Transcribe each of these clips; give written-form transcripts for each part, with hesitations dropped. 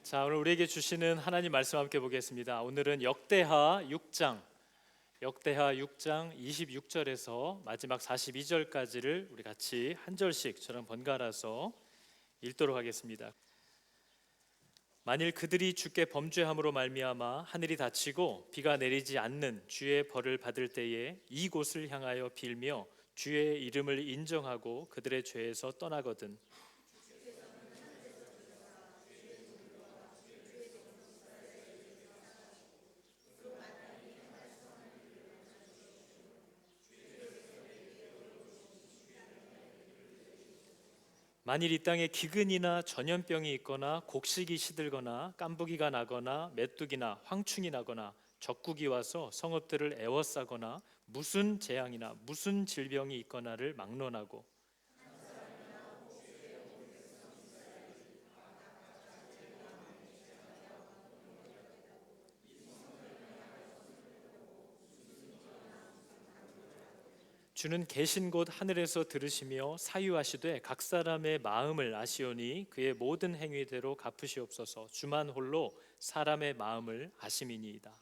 자, 오늘 우리에게 주시는 하나님 말씀 함께 보겠습니다. 오늘은 역대하 6장 26절에서 마지막 42절까지를 우리 같이 한 절씩 저랑 번갈아서 읽도록 하겠습니다. 만일 그들이 주께 범죄함으로 말미암아 하늘이 닫히고 비가 내리지 않는 주의 벌을 받을 때에 이곳을 향하여 빌며 주의 이름을 인정하고 그들의 죄에서 떠나거든 만일 이 땅에 기근이나 전염병이 있거나 곡식이 시들거나 깐부기가 나거나 메뚜기나 황충이 나거나 적국이 와서 성읍들을 에워싸거나 무슨 재앙이나 무슨 질병이 있거나를 막론하고 주는 계신 곳 하늘에서 들으시며 사유하시되 각 사람의 마음을 아시오니 그의 모든 행위대로 갚으시옵소서. 주만 홀로 사람의 마음을 아심이니이다.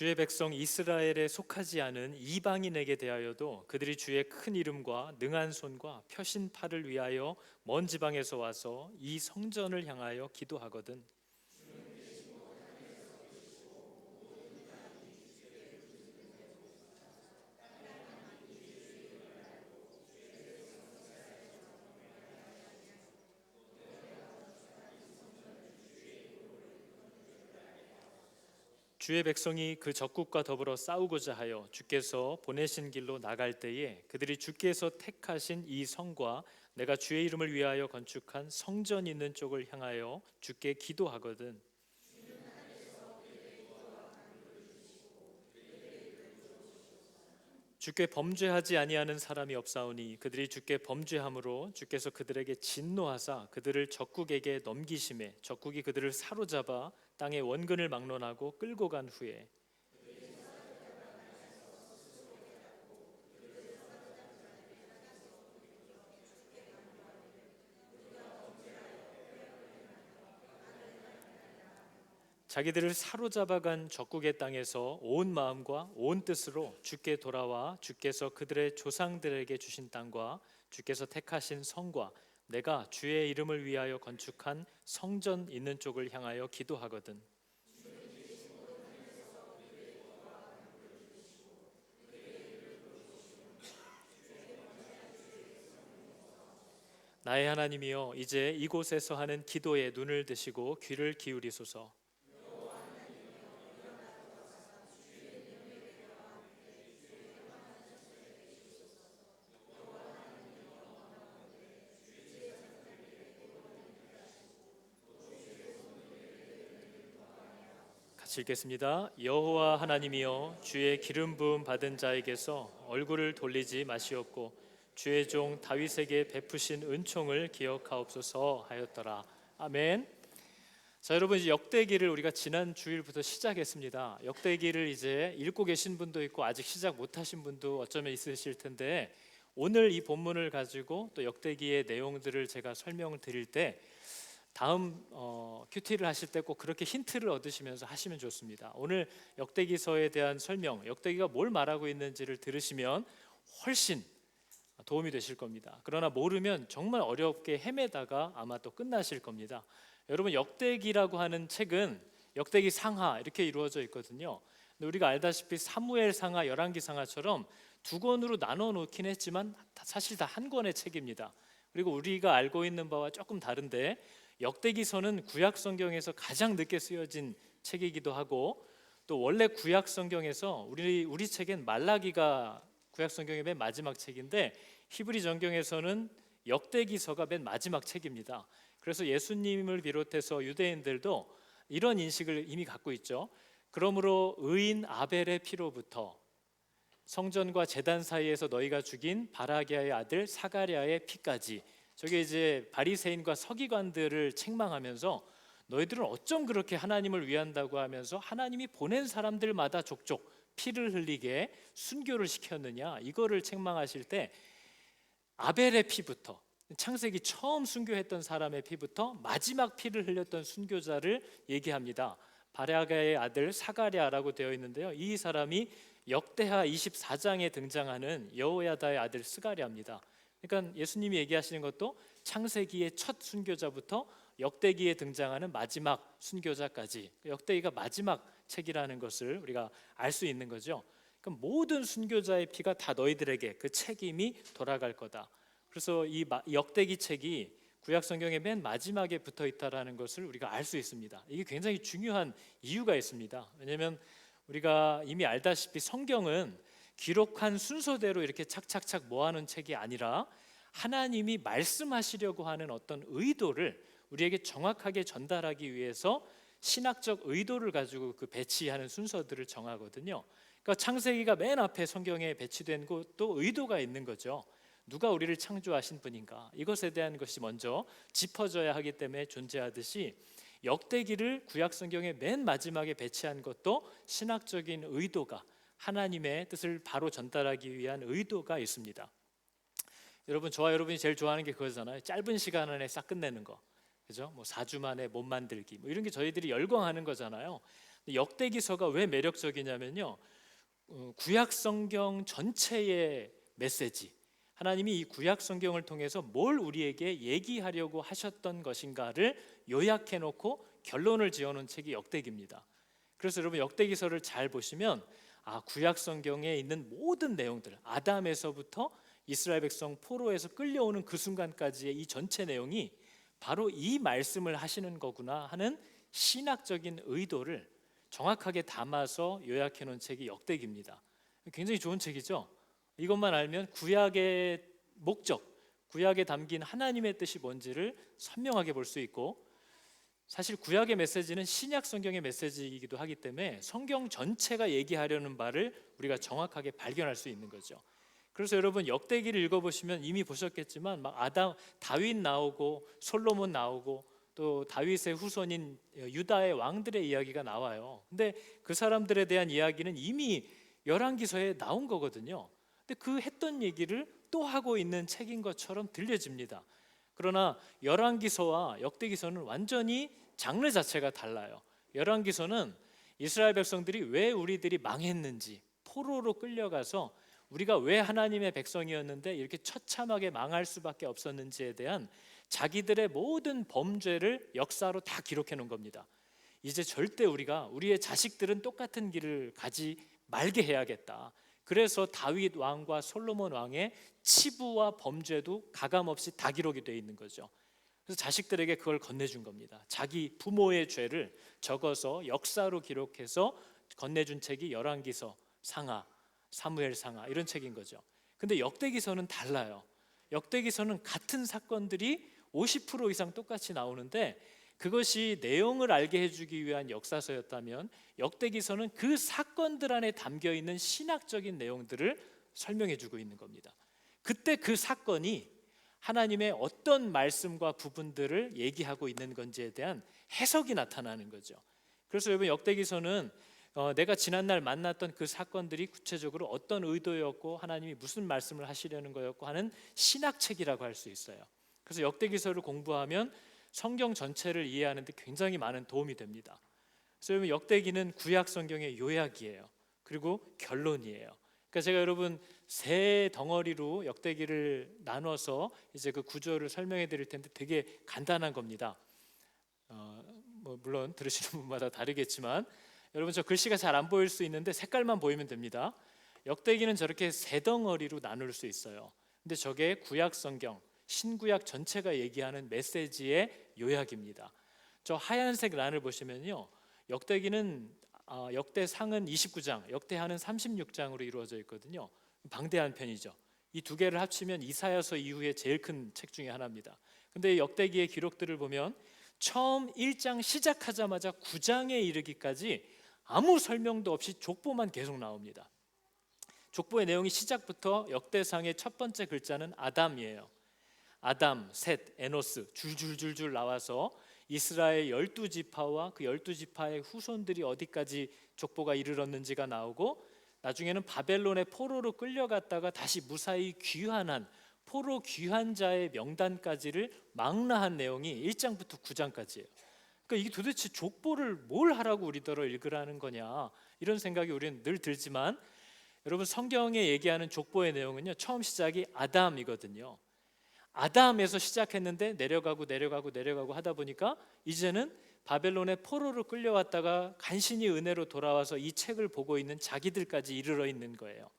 주의 백성 이스라엘에 속하지 않은 이방인에게 대하여도 그들이 주의 큰 이름과 능한 손과 펴신 팔을 위하여 먼 지방에서 와서 이 성전을 향하여 기도하거든 주의 백성이 그 적국과 더불어 싸우고자 하여 주께서 보내신 길로 나갈 때에 그들이 주께서 택하신 이 성과 내가 주의 이름을 위하여 건축한 성전 있는 쪽을 향하여 주께 기도하거든 주께 범죄하지 아니하는 사람이 없사오니 그들이 주께 범죄함으로 주께서 그들에게 진노하사 그들을 적국에게 넘기심에 적국이 그들을 사로잡아 땅의 원근을 막론하고 끌고 간 후에 자기들을 사로잡아간 적국의 땅에서 온 마음과 온 뜻으로 주께 돌아와 주께서 그들의 조상들에게 주신 땅과 주께서 택하신 성과 내가 주의 이름을 위하여 건축한 성전 있는 쪽을 향하여 기도하거든 나의 하나님이여 이제 이곳에서 하는 기도에 눈을 드시고 귀를 기울이소서 같이 읽겠습니다. 여호와 하나님이여 주의 기름 부음 받은 자에게서 얼굴을 돌리지 마시옵고 주의 종 다윗에게 베푸신 은총을 기억하옵소서 하였더라. 아멘. 자, 여러분 이제 역대기를 우리가 지난 주일부터 시작했습니다. 역대기를 이제 읽고 계신 분도 있고 아직 시작 못하신 분도 어쩌면 있으실 텐데 오늘 이 본문을 가지고 또 역대기의 내용들을 제가 설명을 드릴 때 다음 큐티를 하실 때 꼭 그렇게 힌트를 얻으시면서 하시면 좋습니다. 오늘 역대기서에 대한 설명, 역대기가 뭘 말하고 있는지를 들으시면 훨씬 도움이 되실 겁니다. 그러나 모르면 정말 어렵게 헤매다가 아마 또 끝나실 겁니다. 여러분 역대기라고 하는 책은 역대기 상하 이렇게 이루어져 있거든요. 근데 우리가 알다시피 사무엘 상하, 열왕기 상하처럼 두 권으로 나눠 놓긴 했지만 사실 다 한 권의 책입니다. 그리고 우리가 알고 있는 바와 조금 다른데 역대기서는 구약 성경에서 가장 늦게 쓰여진 책이기도 하고 또 원래 구약 성경에서 우리 책엔 말라기가 구약 성경의 맨 마지막 책인데 히브리 정경에서는 역대기서가 맨 마지막 책입니다. 그래서 예수님을 비롯해서 유대인들도 이런 인식을 이미 갖고 있죠. 그러므로 의인 아벨의 피로부터 성전과 제단 사이에서 너희가 죽인 바라기아의 아들 사가랴의 피까지 저게 이제 바리새인과 서기관들을 책망하면서 너희들은 어쩜 그렇게 하나님을 위한다고 하면서 하나님이 보낸 사람들마다 족족 피를 흘리게 순교를 시켰느냐, 이거를 책망하실 때 아벨의 피부터, 창세기 처음 순교했던 사람의 피부터 마지막 피를 흘렸던 순교자를 얘기합니다. 바랴가의 아들 사가랴라고 되어 있는데요, 이 사람이 역대하 24장에 등장하는 여호야다의 아들 스가랴입니다. 그러니까 예수님이 얘기하시는 것도 창세기의 첫 순교자부터 역대기에 등장하는 마지막 순교자까지, 역대기가 마지막 책이라는 것을 우리가 알 수 있는 거죠. 그럼 모든 순교자의 피가 다 너희들에게 그 책임이 돌아갈 거다. 그래서 이 역대기 책이 구약 성경의 맨 마지막에 붙어 있다라는 것을 우리가 알 수 있습니다. 이게 굉장히 중요한 이유가 있습니다. 왜냐하면 우리가 이미 알다시피 성경은 기록한 순서대로 이렇게 착착착 모아놓은 책이 아니라 하나님이 말씀하시려고 하는 어떤 의도를 우리에게 정확하게 전달하기 위해서 신학적 의도를 가지고 그 배치하는 순서들을 정하거든요. 그러니까 창세기가 맨 앞에 성경에 배치된 것도 의도가 있는 거죠. 누가 우리를 창조하신 분인가, 이것에 대한 것이 먼저 짚어져야 하기 때문에 존재하듯이 역대기를 구약 성경의 맨 마지막에 배치한 것도 신학적인 의도가, 하나님의 뜻을 바로 전달하기 위한 의도가 있습니다. 여러분, 저와 여러분이 제일 좋아하는 게 그거잖아요. 짧은 시간 안에 싹 끝내는 거, 그죠? 뭐 4주 만에 몸 만들기, 뭐 이런 게 저희들이 열광하는 거잖아요. 역대기서가 왜 매력적이냐면요, 구약 성경 전체의 메시지, 하나님이 이 구약 성경을 통해서 뭘 우리에게 얘기하려고 하셨던 것인가를 요약해 놓고 결론을 지어 놓은 책이 역대기입니다. 그래서 여러분, 역대기서를 잘 보시면 구약 성경에 있는 모든 내용들, 아담에서부터 이스라엘 백성 포로에서 끌려오는 그 순간까지의 이 전체 내용이 바로 이 말씀을 하시는 거구나 하는 신학적인 의도를 정확하게 담아서 요약해 놓은 책이 역대기입니다. 굉장히 좋은 책이죠. 이것만 알면 구약의 목적, 구약에 담긴 하나님의 뜻이 뭔지를 선명하게 볼 수 있고, 사실 구약의 메시지는 신약 성경의 메시지이기도 하기 때문에 성경 전체가 얘기하려는 바를 우리가 정확하게 발견할 수 있는 거죠. 그래서 여러분, 역대기를 읽어보시면 이미 보셨겠지만 막 다윗 나오고 솔로몬 나오고 또 다윗의 후손인 유다의 왕들의 이야기가 나와요. 근데 그 사람들에 대한 이야기는 이미 열왕기서에 나온 거거든요. 근데 그 했던 얘기를 또 하고 있는 책인 것처럼 들려집니다. 그러나 열왕기서와 역대기서는 완전히 장르 자체가 달라요. 열왕기서는 이스라엘 백성들이 왜 우리들이 망했는지, 포로로 끌려가서 우리가 왜 하나님의 백성이었는데 이렇게 처참하게 망할 수밖에 없었는지에 대한 자기들의 모든 범죄를 역사로 다 기록해 놓은 겁니다. 이제 절대 우리의 자식들은 똑같은 길을 가지 말게 해야겠다. 그래서 다윗 왕과 솔로몬 왕의 치부와 범죄도 가감없이 다 기록이 되어 있는 거죠. 그래서 자식들에게 그걸 건네준 겁니다. 자기 부모의 죄를 적어서 역사로 기록해서 건네준 책이 열왕기서, 상하, 사무엘 상하, 이런 책인 거죠. 근데 역대기서는 달라요. 역대기서는 같은 사건들이 50% 이상 똑같이 나오는데, 그것이 내용을 알게 해주기 위한 역사서였다면 역대기서는 그 사건들 안에 담겨 있는 신학적인 내용들을 설명해 주고 있는 겁니다. 그때 그 사건이 하나님의 어떤 말씀과 부분들을 얘기하고 있는 건지에 대한 해석이 나타나는 거죠. 그래서 여러분, 역대기서는 내가 지난날 만났던 그 사건들이 구체적으로 어떤 의도였고 하나님이 무슨 말씀을 하시려는 거였고 하는 신학책이라고 할 수 있어요. 그래서 역대기서를 공부하면 성경 전체를 이해하는 데 굉장히 많은 도움이 됩니다. 그래서 여러분, 역대기는 구약 성경의 요약이에요. 그리고 결론이에요. 그러니까 제가 여러분 세 덩어리로 역대기를 나눠서 이제 그 구조를 설명해 드릴 텐데 되게 간단한 겁니다. 물론 들으시는 분마다 다르겠지만 여러분, 저 글씨가 잘 안 보일 수 있는데 색깔만 보이면 됩니다. 역대기는 저렇게 세 덩어리로 나눌 수 있어요. 근데 저게 구약 성경, 신구약 전체가 얘기하는 메시지의 요약입니다. 저 하얀색 란을 보시면요, 역대기는 역대상은 29장, 역대하는 36장으로 이루어져 있거든요. 방대한 편이죠. 이 두 개를 합치면 이사야서 이후에 제일 큰 책 중에 하나입니다. 근데 역대기의 기록들을 보면 처음 1장 시작하자마자 9장에 이르기까지 아무 설명도 없이 족보만 계속 나옵니다. 족보의 내용이 시작부터 역대상의 첫 번째 글자는 아담이에요. 아담, 셋, 에노스 줄줄줄줄 나와서 이스라엘 12지파와 그 12지파의 후손들이 어디까지 족보가 이르렀는지가 나오고, 나중에는 바벨론의 포로로 끌려갔다가 다시 무사히 귀환한 포로 귀환자의 명단까지를 망라한 내용이 1장부터 9장까지예요. 그러니까 이게 도대체 족보를 뭘 하라고 우리더러 읽으라는 거냐, 이런 생각이 우리는 늘 들지만, 여러분 성경에 얘기하는 족보의 내용은요, 처음 시작이 아담이거든요. 아담에서 시작했는데 내려가고 하다 보니까 이제는 바벨론의 포로로 끌려왔다가 간신히 은혜로 돌아와서 이 책을 보고 있는 자기들까지 이르러 있는 거예요.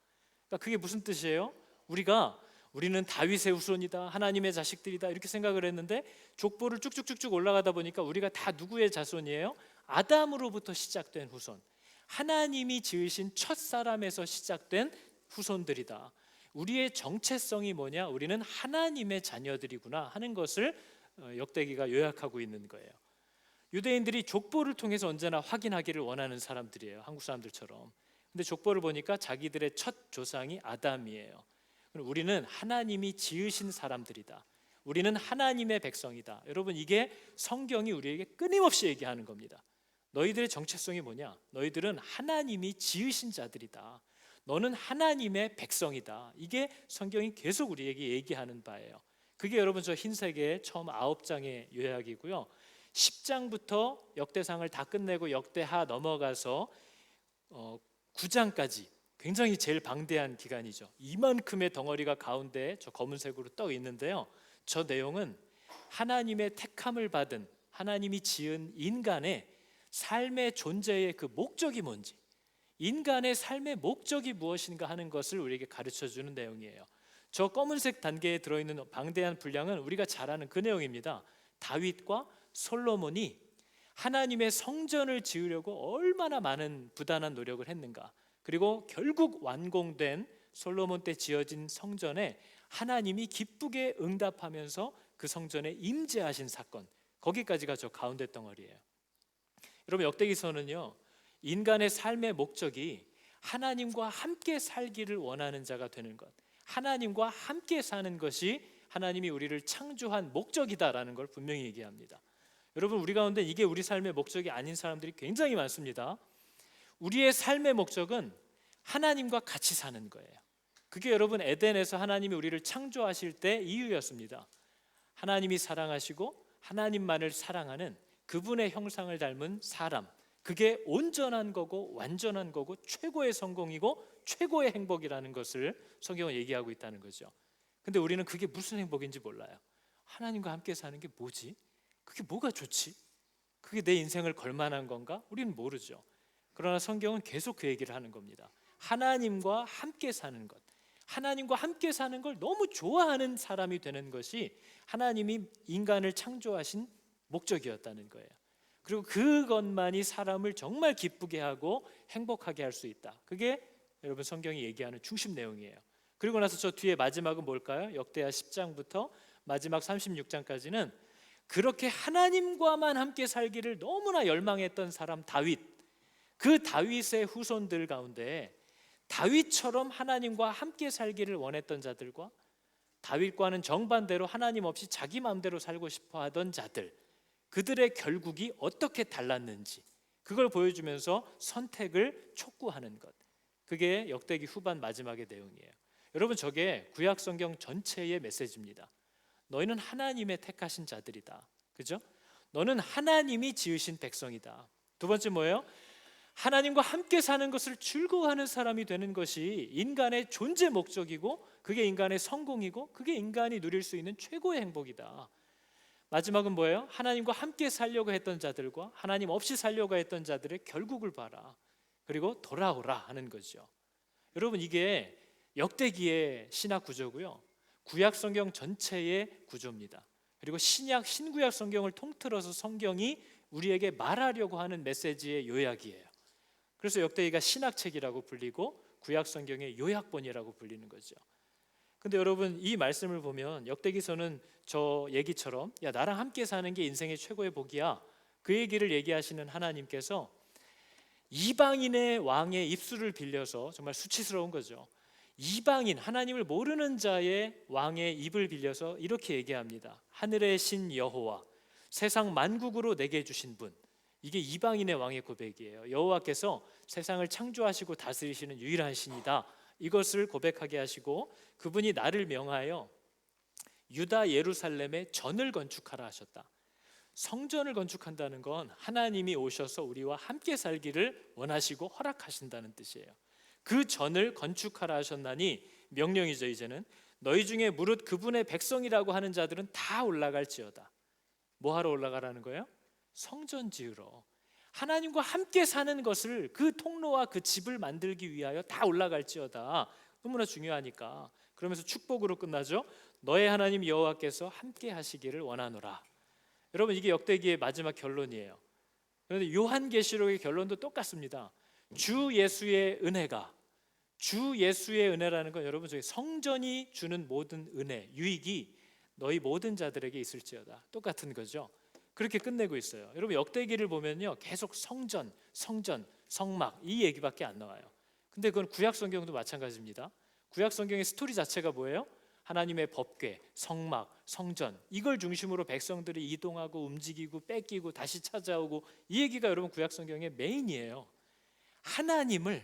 그러니까 그게 무슨 뜻이에요? 우리는 다윗의 후손이다, 하나님의 자식들이다, 이렇게 생각을 했는데 족보를 쭉쭉쭉쭉 올라가다 보니까 우리가 다 누구의 자손이에요? 아담으로부터 시작된 후손, 하나님이 지으신 첫 사람에서 시작된 후손들이다. 우리의 정체성이 뭐냐? 우리는 하나님의 자녀들이구나 하는 것을 역대기가 요약하고 있는 거예요. 유대인들이 족보를 통해서 언제나 확인하기를 원하는 사람들이에요, 한국 사람들처럼. 근데 족보를 보니까 자기들의 첫 조상이 아담이에요. 우리는 하나님이 지으신 사람들이다, 우리는 하나님의 백성이다. 여러분, 이게 성경이 우리에게 끊임없이 얘기하는 겁니다. 너희들의 정체성이 뭐냐? 너희들은 하나님이 지으신 자들이다, 너는 하나님의 백성이다. 이게 성경이 계속 우리에게 얘기하는 바예요. 그게 여러분 저 흰색의 처음 9장의 요약이고요, 10장부터 역대상을 다 끝내고 역대하 넘어가서 9장까지 굉장히 제일 방대한 기간이죠. 이만큼의 덩어리가 가운데 저 검은색으로 떠 있는데요, 저 내용은 하나님의 택함을 받은, 하나님이 지은 인간의 삶의 존재의 그 목적이 뭔지, 인간의 삶의 목적이 무엇인가 하는 것을 우리에게 가르쳐주는 내용이에요. 저 검은색 단계에 들어있는 방대한 분량은 우리가 잘 아는 그 내용입니다. 다윗과 솔로몬이 하나님의 성전을 지으려고 얼마나 많은 부단한 노력을 했는가, 그리고 결국 완공된 솔로몬 때 지어진 성전에 하나님이 기쁘게 응답하면서 그 성전에 임재하신 사건, 거기까지가 저 가운데 덩어리예요. 여러분, 역대기서는요, 인간의 삶의 목적이 하나님과 함께 살기를 원하는 자가 되는 것, 하나님과 함께 사는 것이 하나님이 우리를 창조한 목적이다라는 걸 분명히 얘기합니다. 여러분, 우리 가운데 이게 우리 삶의 목적이 아닌 사람들이 굉장히 많습니다. 우리의 삶의 목적은 하나님과 같이 사는 거예요. 그게 여러분 에덴에서 하나님이 우리를 창조하실 때 이유였습니다. 하나님이 사랑하시고 하나님만을 사랑하는 그분의 형상을 닮은 사람, 그게 온전한 거고 완전한 거고 최고의 성공이고 최고의 행복이라는 것을 성경은 얘기하고 있다는 거죠. 근데 우리는 그게 무슨 행복인지 몰라요. 하나님과 함께 사는 게 뭐지? 그게 뭐가 좋지? 그게 내 인생을 걸만한 건가? 우리는 모르죠. 그러나 성경은 계속 그 얘기를 하는 겁니다. 하나님과 함께 사는 것, 하나님과 함께 사는 걸 너무 좋아하는 사람이 되는 것이 하나님이 인간을 창조하신 목적이었다는 거예요. 그리고 그것만이 사람을 정말 기쁘게 하고 행복하게 할 수 있다. 그게 여러분 성경이 얘기하는 중심 내용이에요. 그리고 나서 저 뒤에 마지막은 뭘까요? 역대하 10장부터 마지막 36장까지는 그렇게 하나님과만 함께 살기를 너무나 열망했던 사람 다윗, 그 다윗의 후손들 가운데 다윗처럼 하나님과 함께 살기를 원했던 자들과 다윗과는 정반대로 하나님 없이 자기 마음대로 살고 싶어 하던 자들, 그들의 결국이 어떻게 달랐는지 그걸 보여주면서 선택을 촉구하는 것, 그게 역대기 후반 마지막의 내용이에요. 여러분, 저게 구약 성경 전체의 메시지입니다. 너희는 하나님의 택하신 자들이다, 그죠? 너는 하나님이 지으신 백성이다. 두 번째 뭐예요? 하나님과 함께 사는 것을 즐거워하는 사람이 되는 것이 인간의 존재 목적이고 그게 인간의 성공이고 그게 인간이 누릴 수 있는 최고의 행복이다. 마지막은 뭐예요? 하나님과 함께 살려고 했던 자들과 하나님 없이 살려고 했던 자들의 결국을 봐라, 그리고 돌아오라 하는 거죠. 여러분, 이게 역대기의 신학 구조고요, 구약 성경 전체의 구조입니다. 그리고 신약 신구약 성경을 통틀어서 성경이 우리에게 말하려고 하는 메시지의 요약이에요. 그래서 역대기가 신학책이라고 불리고 구약 성경의 요약본이라고 불리는 거죠. 근데 여러분, 이 말씀을 보면 역대기서는 저 얘기처럼 야, 나랑 함께 사는 게 인생의 최고의 복이야, 그 얘기를 얘기하시는 하나님께서 이방인의 왕의 입술을 빌려서, 정말 수치스러운 거죠, 이방인, 하나님을 모르는 자의 왕의 입을 빌려서 이렇게 얘기합니다. 하늘의 신 여호와, 세상 만국으로 내게 주신 분, 이게 이방인의 왕의 고백이에요. 여호와께서 세상을 창조하시고 다스리시는 유일한 신이다. 이것을 고백하게 하시고 그분이 나를 명하여 유다 예루살렘에 전을 건축하라 하셨다. 성전을 건축한다는 건 하나님이 오셔서 우리와 함께 살기를 원하시고 허락하신다는 뜻이에요. 그 전을 건축하라 하셨나니 명령이죠. 이제는 너희 중에 무릇 그분의 백성이라고 하는 자들은 다 올라갈지어다. 뭐 하러 올라가라는 거예요? 성전 지으러. 하나님과 함께 사는 것을, 그 통로와 그 집을 만들기 위하여 다 올라갈지어다. 너무나 중요하니까. 그러면서 축복으로 끝나죠. 너의 하나님 여호와께서 함께 하시기를 원하노라. 여러분, 이게 역대기의 마지막 결론이에요. 그런데 요한계시록의 결론도 똑같습니다. 주 예수의 은혜가, 주 예수의 은혜라는 건 여러분, 저희 성전이 주는 모든 은혜, 유익이 너희 모든 자들에게 있을지어다. 똑같은 거죠. 그렇게 끝내고 있어요. 여러분, 역대기를 보면요, 계속 성전, 성막 이 얘기밖에 안 나와요. 근데 그건 구약 성경도 마찬가지입니다. 구약 성경의 스토리 자체가 뭐예요? 하나님의 법궤, 성막, 성전, 이걸 중심으로 백성들이 이동하고 움직이고 뺏기고 다시 찾아오고, 이 얘기가 여러분 구약 성경의 메인이에요. 하나님을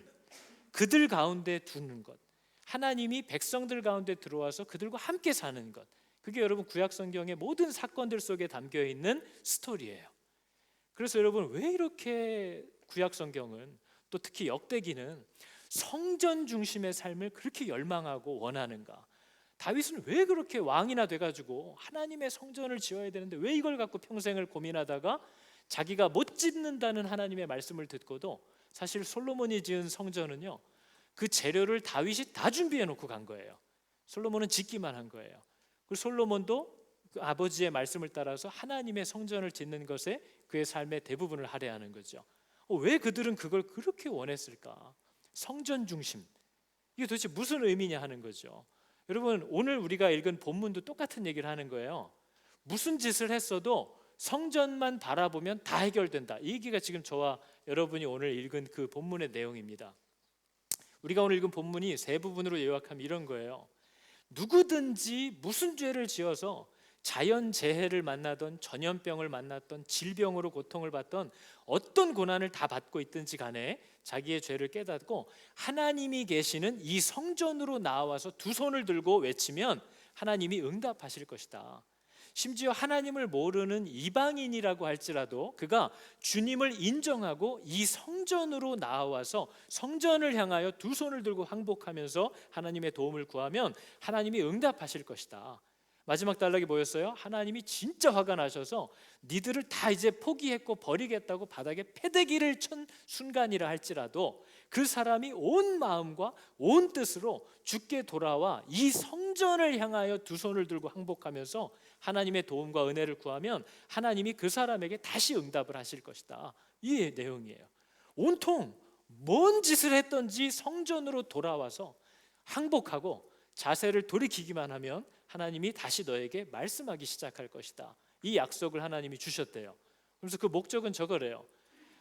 그들 가운데 두는 것, 하나님이 백성들 가운데 들어와서 그들과 함께 사는 것, 그게 여러분 구약 성경의 모든 사건들 속에 담겨 있는 스토리예요. 그래서 여러분, 왜 이렇게 구약 성경은, 또 특히 역대기는 성전 중심의 삶을 그렇게 열망하고 원하는가? 다윗은 왜 그렇게 왕이나 돼가지고 하나님의 성전을 지어야 되는데 왜 이걸 갖고 평생을 고민하다가 자기가 못 짓는다는 하나님의 말씀을 듣고도, 사실 솔로몬이 지은 성전은요, 그 재료를 다윗이 다 준비해 놓고 간 거예요. 솔로몬은 짓기만 한 거예요. 그리고 솔로몬도 그 아버지의 말씀을 따라서 하나님의 성전을 짓는 것에 그의 삶의 대부분을 할애하는 거죠. 왜 그들은 그걸 그렇게 원했을까? 성전 중심, 이게 도대체 무슨 의미냐 하는 거죠. 여러분, 오늘 우리가 읽은 본문도 똑같은 얘기를 하는 거예요. 무슨 짓을 했어도 성전만 바라보면 다 해결된다. 이 얘기가 지금 저와 여러분이 오늘 읽은 그 본문의 내용입니다. 우리가 오늘 읽은 본문이 세 부분으로 요약하면 이런 거예요. 누구든지 무슨 죄를 지어서 자연재해를 만나던, 전염병을 만났던, 질병으로 고통을 받던, 어떤 고난을 다 받고 있든지 간에 자기의 죄를 깨닫고 하나님이 계시는 이 성전으로 나와서 두 손을 들고 외치면 하나님이 응답하실 것이다. 심지어 하나님을 모르는 이방인이라고 할지라도 그가 주님을 인정하고 이 성전으로 나와서 성전을 향하여 두 손을 들고 항복하면서 하나님의 도움을 구하면 하나님이 응답하실 것이다. 마지막 단락이 뭐였어요? 하나님이 진짜 화가 나셔서 니들을 다 이제 포기했고 버리겠다고 바닥에 패대기를 친 순간이라 할지라도 그 사람이 온 마음과 온 뜻으로 주께 돌아와 이 성전을 향하여 두 손을 들고 항복하면서 하나님의 도움과 은혜를 구하면 하나님이 그 사람에게 다시 응답을 하실 것이다. 이 내용이에요. 온통 뭔 짓을 했던지 성전으로 돌아와서 항복하고 자세를 돌이키기만 하면 하나님이 다시 너에게 말씀하기 시작할 것이다. 이 약속을 하나님이 주셨대요. 그래서 그 목적은 저거래요.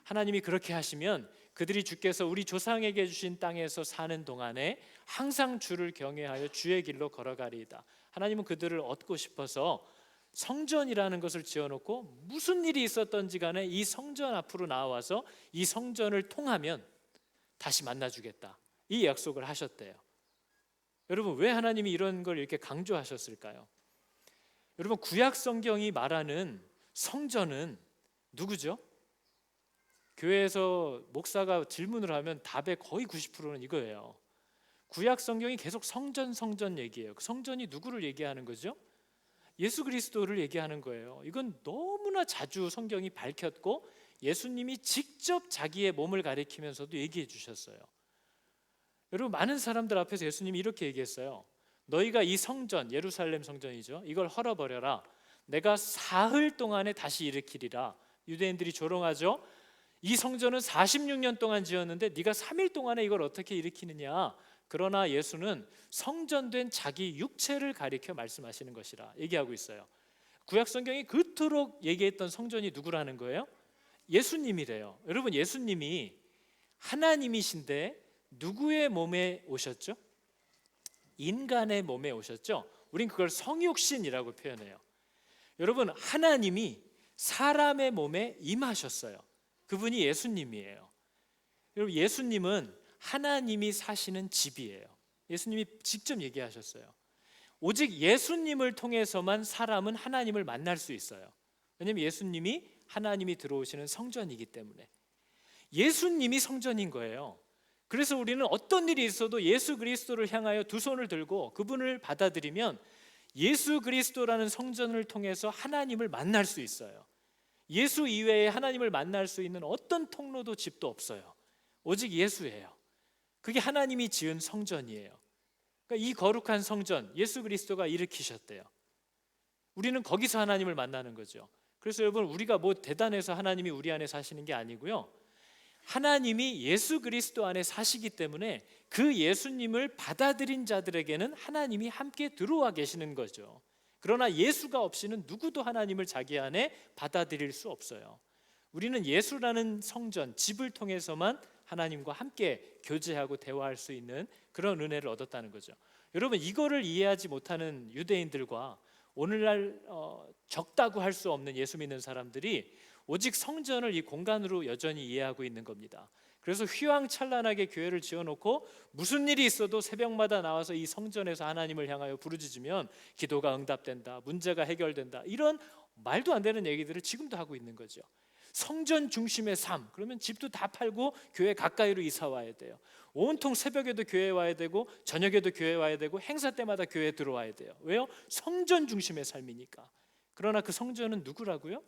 하나님이 그렇게 하시면 그들이 주께서 우리 조상에게 주신 땅에서 사는 동안에 항상 주를 경외하여 주의 길로 걸어가리이다. 하나님은 그들을 얻고 싶어서 성전이라는 것을 지어놓고 무슨 일이 있었던지 간에 이 성전 앞으로 나와서 이 성전을 통하면 다시 만나주겠다. 이 약속을 하셨대요. 여러분, 왜 하나님이 이런 걸 이렇게 강조하셨을까요? 여러분, 구약 성경이 말하는 성전은 누구죠? 교회에서 목사가 질문을 하면 답의 거의 90%는 이거예요. 구약 성경이 계속 성전 얘기해요. 그 성전이 누구를 얘기하는 거죠? 예수 그리스도를 얘기하는 거예요. 이건 너무나 자주 성경이 밝혔고 예수님이 직접 자기의 몸을 가리키면서도 얘기해 주셨어요. 여러분, 많은 사람들 앞에서 예수님이 이렇게 얘기했어요. 너희가 이 성전, 예루살렘 성전이죠, 이걸 헐어버려라. 내가 사흘 동안에 다시 일으키리라. 유대인들이 조롱하죠. 이 성전은 46년 동안 지었는데 네가 3일 동안에 이걸 어떻게 일으키느냐. 그러나 예수는 성전된 자기 육체를 가리켜 말씀하시는 것이라 얘기하고 있어요. 구약 성경이 그토록 얘기했던 성전이 누구라는 거예요? 예수님이래요. 여러분, 예수님이 하나님이신데 누구의 몸에 오셨죠? 인간의 몸에 오셨죠? 우린 그걸 성육신이라고 표현해요. 여러분, 하나님이 사람의 몸에 임하셨어요. 그분이 예수님이에요. 여러분, 예수님은 하나님이 사시는 집이에요. 예수님이 직접 얘기하셨어요. 오직 예수님을 통해서만 사람은 하나님을 만날 수 있어요. 왜냐하면 예수님이 하나님이 들어오시는 성전이기 때문에. 예수님이 성전인 거예요. 그래서 우리는 어떤 일이 있어도 예수 그리스도를 향하여 두 손을 들고 그분을 받아들이면 예수 그리스도라는 성전을 통해서 하나님을 만날 수 있어요. 예수 이외에 하나님을 만날 수 있는 어떤 통로도 집도 없어요. 오직 예수예요. 그게 하나님이 지은 성전이에요. 그러니까 이 거룩한 성전, 예수 그리스도가 일으키셨대요. 우리는 거기서 하나님을 만나는 거죠. 그래서 여러분, 우리가 뭐 대단해서 하나님이 우리 안에 사시는 게 아니고요, 하나님이 예수 그리스도 안에 사시기 때문에 그 예수님을 받아들인 자들에게는 하나님이 함께 들어와 계시는 거죠. 그러나 예수가 없이는 누구도 하나님을 자기 안에 받아들일 수 없어요. 우리는 예수라는 성전, 집을 통해서만 하나님과 함께 교제하고 대화할 수 있는 그런 은혜를 얻었다는 거죠. 여러분, 이거를 이해하지 못하는 유대인들과 오늘날 적다고 할 수 없는 예수 믿는 사람들이 오직 성전을 이 공간으로 여전히 이해하고 있는 겁니다. 그래서 휘황찬란하게 교회를 지어놓고 무슨 일이 있어도 새벽마다 나와서 이 성전에서 하나님을 향하여 부르짖으면 기도가 응답된다, 문제가 해결된다, 이런 말도 안 되는 얘기들을 지금도 하고 있는 거죠. 성전 중심의 삶, 그러면 집도 다 팔고 교회 가까이로 이사 와야 돼요. 온통 새벽에도 교회 와야 되고 저녁에도 교회 와야 되고 행사 때마다 교회 들어와야 돼요. 왜요? 성전 중심의 삶이니까. 그러나 그 성전은 누구라고요?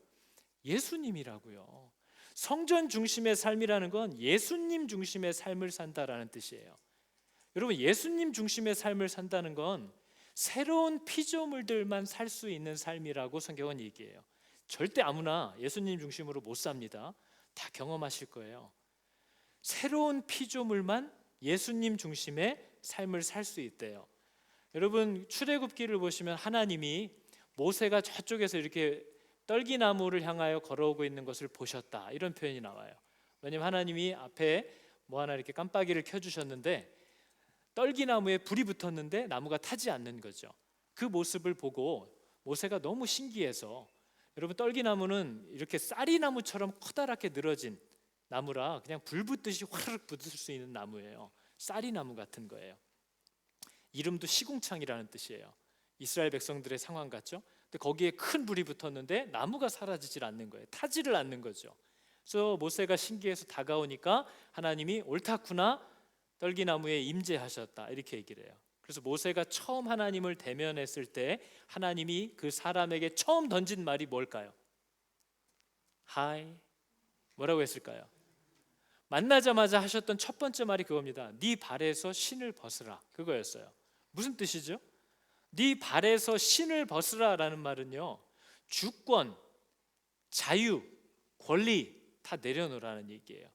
예수님이라고요. 성전 중심의 삶이라는 건 예수님 중심의 삶을 산다라는 뜻이에요. 여러분, 예수님 중심의 삶을 산다는 건 새로운 피조물들만 살 수 있는 삶이라고 성경은 얘기해요. 절대 아무나 예수님 중심으로 못 삽니다. 다 경험하실 거예요. 새로운 피조물만 예수님 중심의 삶을 살 수 있대요. 여러분, 출애굽기를 보시면 하나님이 모세가 저쪽에서 이렇게 떨기나무를 향하여 걸어오고 있는 것을 보셨다, 이런 표현이 나와요. 왜냐하면 하나님이 앞에 뭐 하나 이렇게 깜빡이를 켜주셨는데 떨기나무에 불이 붙었는데 나무가 타지 않는 거죠. 그 모습을 보고 모세가 너무 신기해서, 여러분, 떨기나무는 이렇게 쌀이나무처럼 커다랗게 늘어진 나무라 그냥 불 붙듯이 화르륵 붙을 수 있는 나무예요. 쌀이나무 같은 거예요. 이름도 시궁창이라는 뜻이에요. 이스라엘 백성들의 상황 같죠? 근데 거기에 큰 불이 붙었는데 나무가 사라지질 않는 거예요. 타지를 않는 거죠. 그래서 모세가 신기해서 다가오니까 하나님이 옳다구나, 떨기나무에 임재하셨다, 이렇게 얘기를 해요. 그래서 모세가 처음 하나님을 대면했을 때 하나님이 그 사람에게 처음 던진 말이 뭘까요? 하이, 뭐라고 했을까요? 만나자마자 하셨던 첫 번째 말이 그겁니다. 네 발에서 신을 벗으라, 그거였어요. 무슨 뜻이죠? 네 발에서 신을 벗으라라는 말은요, 주권, 자유, 권리 다 내려놓으라는 얘기예요.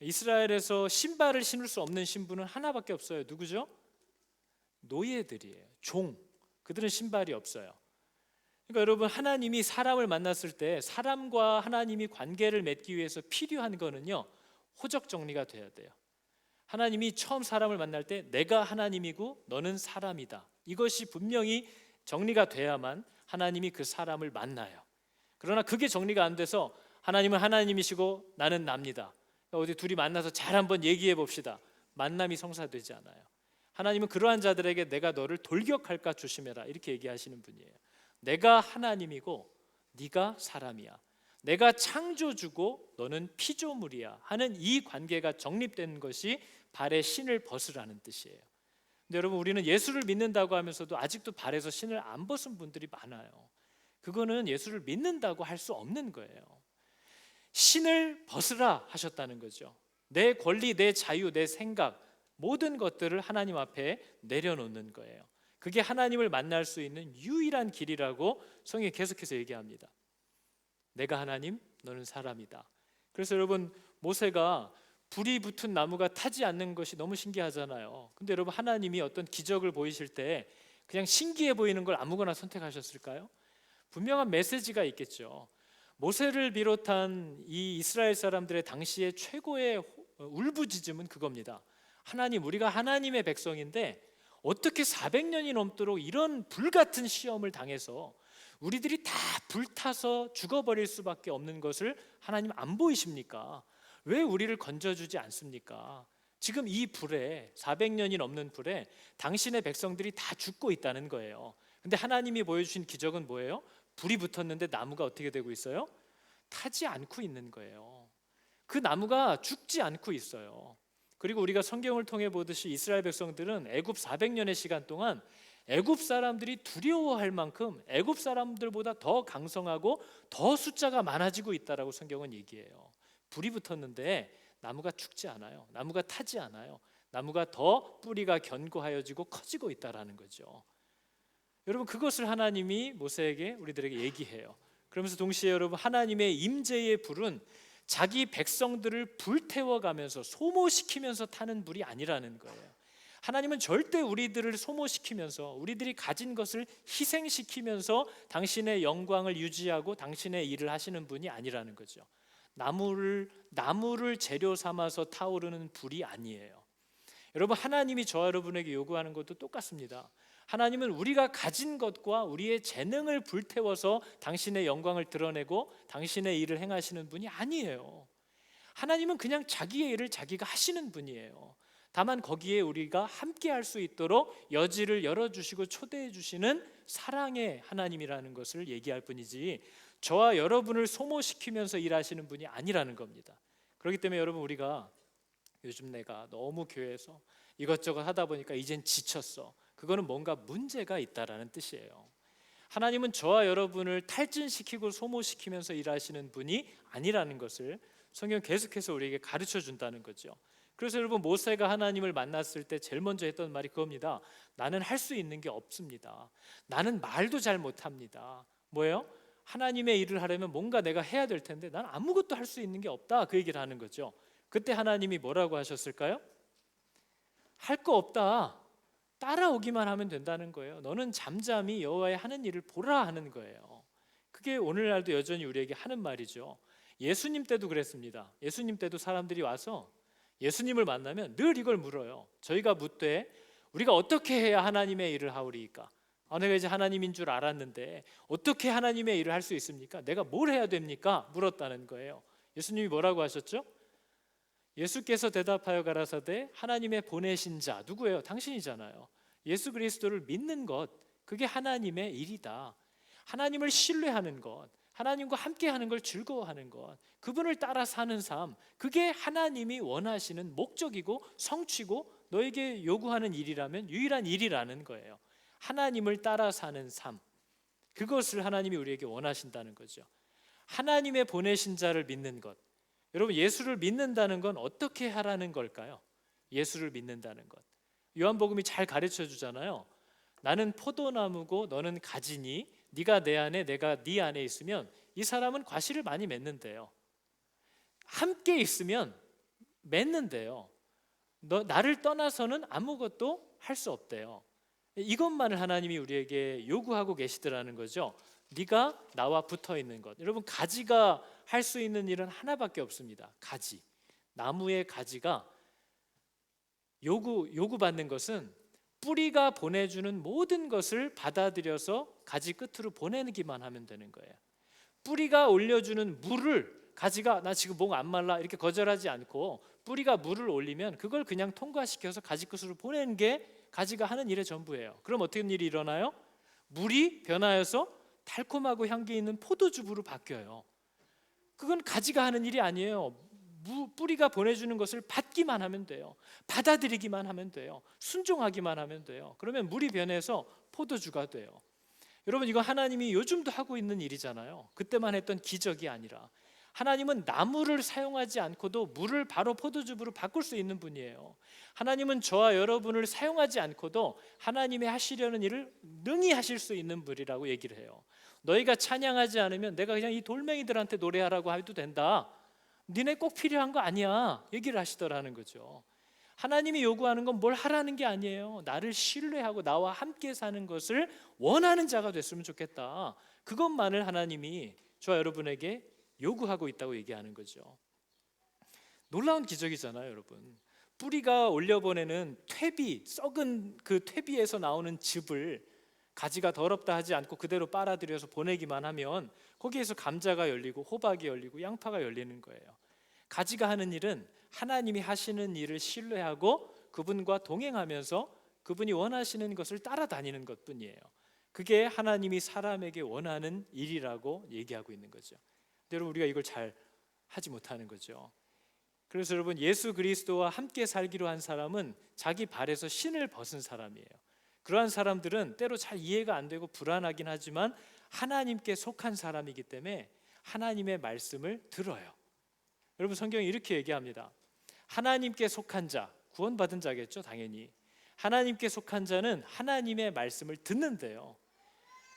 이스라엘에서 신발을 신을 수 없는 신분은 하나밖에 없어요. 누구죠? 노예들이에요. 종. 그들은 신발이 없어요. 그러니까 여러분, 하나님이 사람을 만났을 때 사람과 하나님이 관계를 맺기 위해서 필요한 거는요, 호적 정리가 돼야 돼요. 하나님이 처음 사람을 만날 때 내가 하나님이고 너는 사람이다, 이것이 분명히 정리가 돼야만 하나님이 그 사람을 만나요. 그러나 그게 정리가 안 돼서 하나님은 하나님이시고 나는 납니다, 어디 둘이 만나서 잘 한번 얘기해 봅시다, 만남이 성사되지 않아요. 하나님은 그러한 자들에게 내가 너를 돌격할까 조심해라, 이렇게 얘기하시는 분이에요. 내가 하나님이고 네가 사람이야, 내가 창조주고 너는 피조물이야 하는 이 관계가 정립된 것이 발에 신을 벗으라는 뜻이에요. 근데 여러분, 우리는 예수를 믿는다고 하면서도 아직도 발에서 신을 안 벗은 분들이 많아요. 그거는 예수를 믿는다고 할 수 없는 거예요. 신을 벗으라 하셨다는 거죠. 내 권리, 내 자유, 내 생각, 모든 것들을 하나님 앞에 내려놓는 거예요. 그게 하나님을 만날 수 있는 유일한 길이라고 성경이 계속해서 얘기합니다. 내가 하나님, 너는 사람이다. 그래서 여러분, 모세가 불이 붙은 나무가 타지 않는 것이 너무 신기하잖아요. 근데 여러분, 하나님이 어떤 기적을 보이실 때 그냥 신기해 보이는 걸 아무거나 선택하셨을까요? 분명한 메시지가 있겠죠. 모세를 비롯한 이 이스라엘 사람들의 당시의 최고의 울부짖음은 그겁니다. 하나님, 우리가 하나님의 백성인데 어떻게 400년이 넘도록 이런 불같은 시험을 당해서 우리들이 다 불타서 죽어버릴 수밖에 없는 것을 하나님 안 보이십니까? 왜 우리를 건져주지 않습니까? 지금 이 불에 400년이 넘는 불에 당신의 백성들이 다 죽고 있다는 거예요. 근데 하나님이 보여주신 기적은 뭐예요? 불이 붙었는데 나무가 어떻게 되고 있어요? 타지 않고 있는 거예요. 그 나무가 죽지 않고 있어요. 그리고 우리가 성경을 통해 보듯이 이스라엘 백성들은 애굽 400년의 시간 동안 애굽 사람들이 두려워할 만큼 애굽 사람들보다 더 강성하고 더 숫자가 많아지고 있다라고 성경은 얘기해요. 불이 붙었는데 나무가 죽지 않아요. 나무가 타지 않아요. 나무가 더 뿌리가 견고하여지고 커지고 있다라는 거죠. 여러분, 그것을 하나님이 모세에게 우리들에게 얘기해요. 그러면서 동시에 여러분, 하나님의 임재의 불은 자기 백성들을 불태워가면서 소모시키면서 타는 불이 아니라는 거예요. 하나님은 절대 우리들을 소모시키면서 우리들이 가진 것을 희생시키면서 당신의 영광을 유지하고 당신의 일을 하시는 분이 아니라는 거죠. 나무를 재료 삼아서 타오르는 불이 아니에요. 여러분, 하나님이 저와 여러분에게 요구하는 것도 똑같습니다. 하나님은 우리가 가진 것과 우리의 재능을 불태워서 당신의 영광을 드러내고 당신의 일을 행하시는 분이 아니에요. 하나님은 그냥 자기의 일을 자기가 하시는 분이에요. 다만 거기에 우리가 함께 할 수 있도록 여지를 열어주시고 초대해 주시는 사랑의 하나님이라는 것을 얘기할 뿐이지, 저와 여러분을 소모시키면서 일하시는 분이 아니라는 겁니다. 그렇기 때문에 여러분, 우리가 요즘 내가 너무 교회에서 이것저것 하다 보니까 이젠 지쳤어, 그거는 뭔가 문제가 있다라는 뜻이에요. 하나님은 저와 여러분을 탈진시키고 소모시키면서 일하시는 분이 아니라는 것을 성경 계속해서 우리에게 가르쳐 준다는 거죠. 그래서 여러분, 모세가 하나님을 만났을 때 제일 먼저 했던 말이 그겁니다. 나는 할 수 있는 게 없습니다. 나는 말도 잘 못합니다. 뭐예요? 하나님의 일을 하려면 뭔가 내가 해야 될 텐데 난 아무것도 할 수 있는 게 없다, 그 얘기를 하는 거죠. 그때 하나님이 뭐라고 하셨을까요? 할 거 없다, 따라오기만 하면 된다는 거예요. 너는 잠잠히 여호와의 하는 일을 보라 하는 거예요. 그게 오늘날도 여전히 우리에게 하는 말이죠. 예수님 때도 그랬습니다. 예수님 때도 사람들이 와서 예수님을 만나면 늘 이걸 물어요. 저희가 묻되 우리가 어떻게 해야 하나님의 일을 하오리이까? 내가 이제 하나님인 줄 알았는데 어떻게 하나님의 일을 할 수 있습니까? 내가 뭘 해야 됩니까? 물었다는 거예요. 예수님이 뭐라고 하셨죠? 예수께서 대답하여 가라사대 하나님의 보내신 자, 누구예요? 당신이잖아요. 예수 그리스도를 믿는 것, 그게 하나님의 일이다. 하나님을 신뢰하는 것, 하나님과 함께하는 걸 즐거워하는 것, 그분을 따라 사는 삶, 그게 하나님이 원하시는 목적이고 성취고 너에게 요구하는 일이라면 유일한 일이라는 거예요. 하나님을 따라 사는 삶, 그것을 하나님이 우리에게 원하신다는 거죠. 하나님의 보내신 자를 믿는 것. 여러분, 예수를 믿는다는 건 어떻게 하라는 걸까요? 예수를 믿는다는 것, 요한복음이 잘 가르쳐 주잖아요. 나는 포도나무고 너는 가지니 네가 내 안에 내가 네 안에 있으면 이 사람은 과실을 많이 맺는데요. 함께 있으면 맺는데요. 나를 떠나서는 아무것도 할 수 없대요. 이것만을 하나님이 우리에게 요구하고 계시더라는 거죠. 네가 나와 붙어 있는 것. 여러분, 가지가 할 수 있는 일은 하나밖에 없습니다. 가지. 나무의 가지가 요구받는 것은 뿌리가 보내주는 모든 것을 받아들여서 가지 끝으로 보내기만 하면 되는 거예요. 뿌리가 올려주는 물을 가지가 나 지금 목 안 말라 이렇게 거절하지 않고 뿌리가 물을 올리면 그걸 그냥 통과시켜서 가지 끝으로 보내는 게 가지가 하는 일의 전부예요. 그럼 어떤 일이 일어나요? 물이 변하여서 달콤하고 향기 있는 포도즙으로 바뀌어요. 그건 가지가 하는 일이 아니에요. 뿌리가 보내주는 것을 받기만 하면 돼요. 받아들이기만 하면 돼요. 순종하기만 하면 돼요. 그러면 물이 변해서 포도주가 돼요. 여러분, 이거 하나님이 요즘도 하고 있는 일이잖아요. 그때만 했던 기적이 아니라 하나님은 나무를 사용하지 않고도 물을 바로 포도즙으로 바꿀 수 있는 분이에요. 하나님은 저와 여러분을 사용하지 않고도 하나님의 하시려는 일을 능히 하실 수 있는 분이라고 얘기를 해요. 너희가 찬양하지 않으면 내가 그냥 이 돌멩이들한테 노래하라고 해도 된다, 니네 꼭 필요한 거 아니야, 얘기를 하시더라는 거죠. 하나님이 요구하는 건 뭘 하라는 게 아니에요. 나를 신뢰하고 나와 함께 사는 것을 원하는 자가 됐으면 좋겠다, 그것만을 하나님이 저와 여러분에게 요구하고 있다고 얘기하는 거죠. 놀라운 기적이잖아요, 여러분. 뿌리가 올려보내는 퇴비, 썩은 그 퇴비에서 나오는 즙을 가지가 더럽다 하지 않고 그대로 빨아들여서 보내기만 하면 거기에서 감자가 열리고 호박이 열리고 양파가 열리는 거예요. 가지가 하는 일은 하나님이 하시는 일을 신뢰하고 그분과 동행하면서 그분이 원하시는 것을 따라다니는 것뿐이에요. 그게 하나님이 사람에게 원하는 일이라고 얘기하고 있는 거죠. 근데 여러분, 우리가 이걸 잘 하지 못하는 거죠. 그래서 여러분, 예수 그리스도와 함께 살기로 한 사람은 자기 발에서 신을 벗은 사람이에요. 그러한 사람들은 때로 잘 이해가 안 되고 불안하긴 하지만 하나님께 속한 사람이기 때문에 하나님의 말씀을 들어요. 여러분, 성경이 이렇게 얘기합니다. 하나님께 속한 자, 구원받은 자겠죠, 당연히. 하나님께 속한 자는 하나님의 말씀을 듣는데요.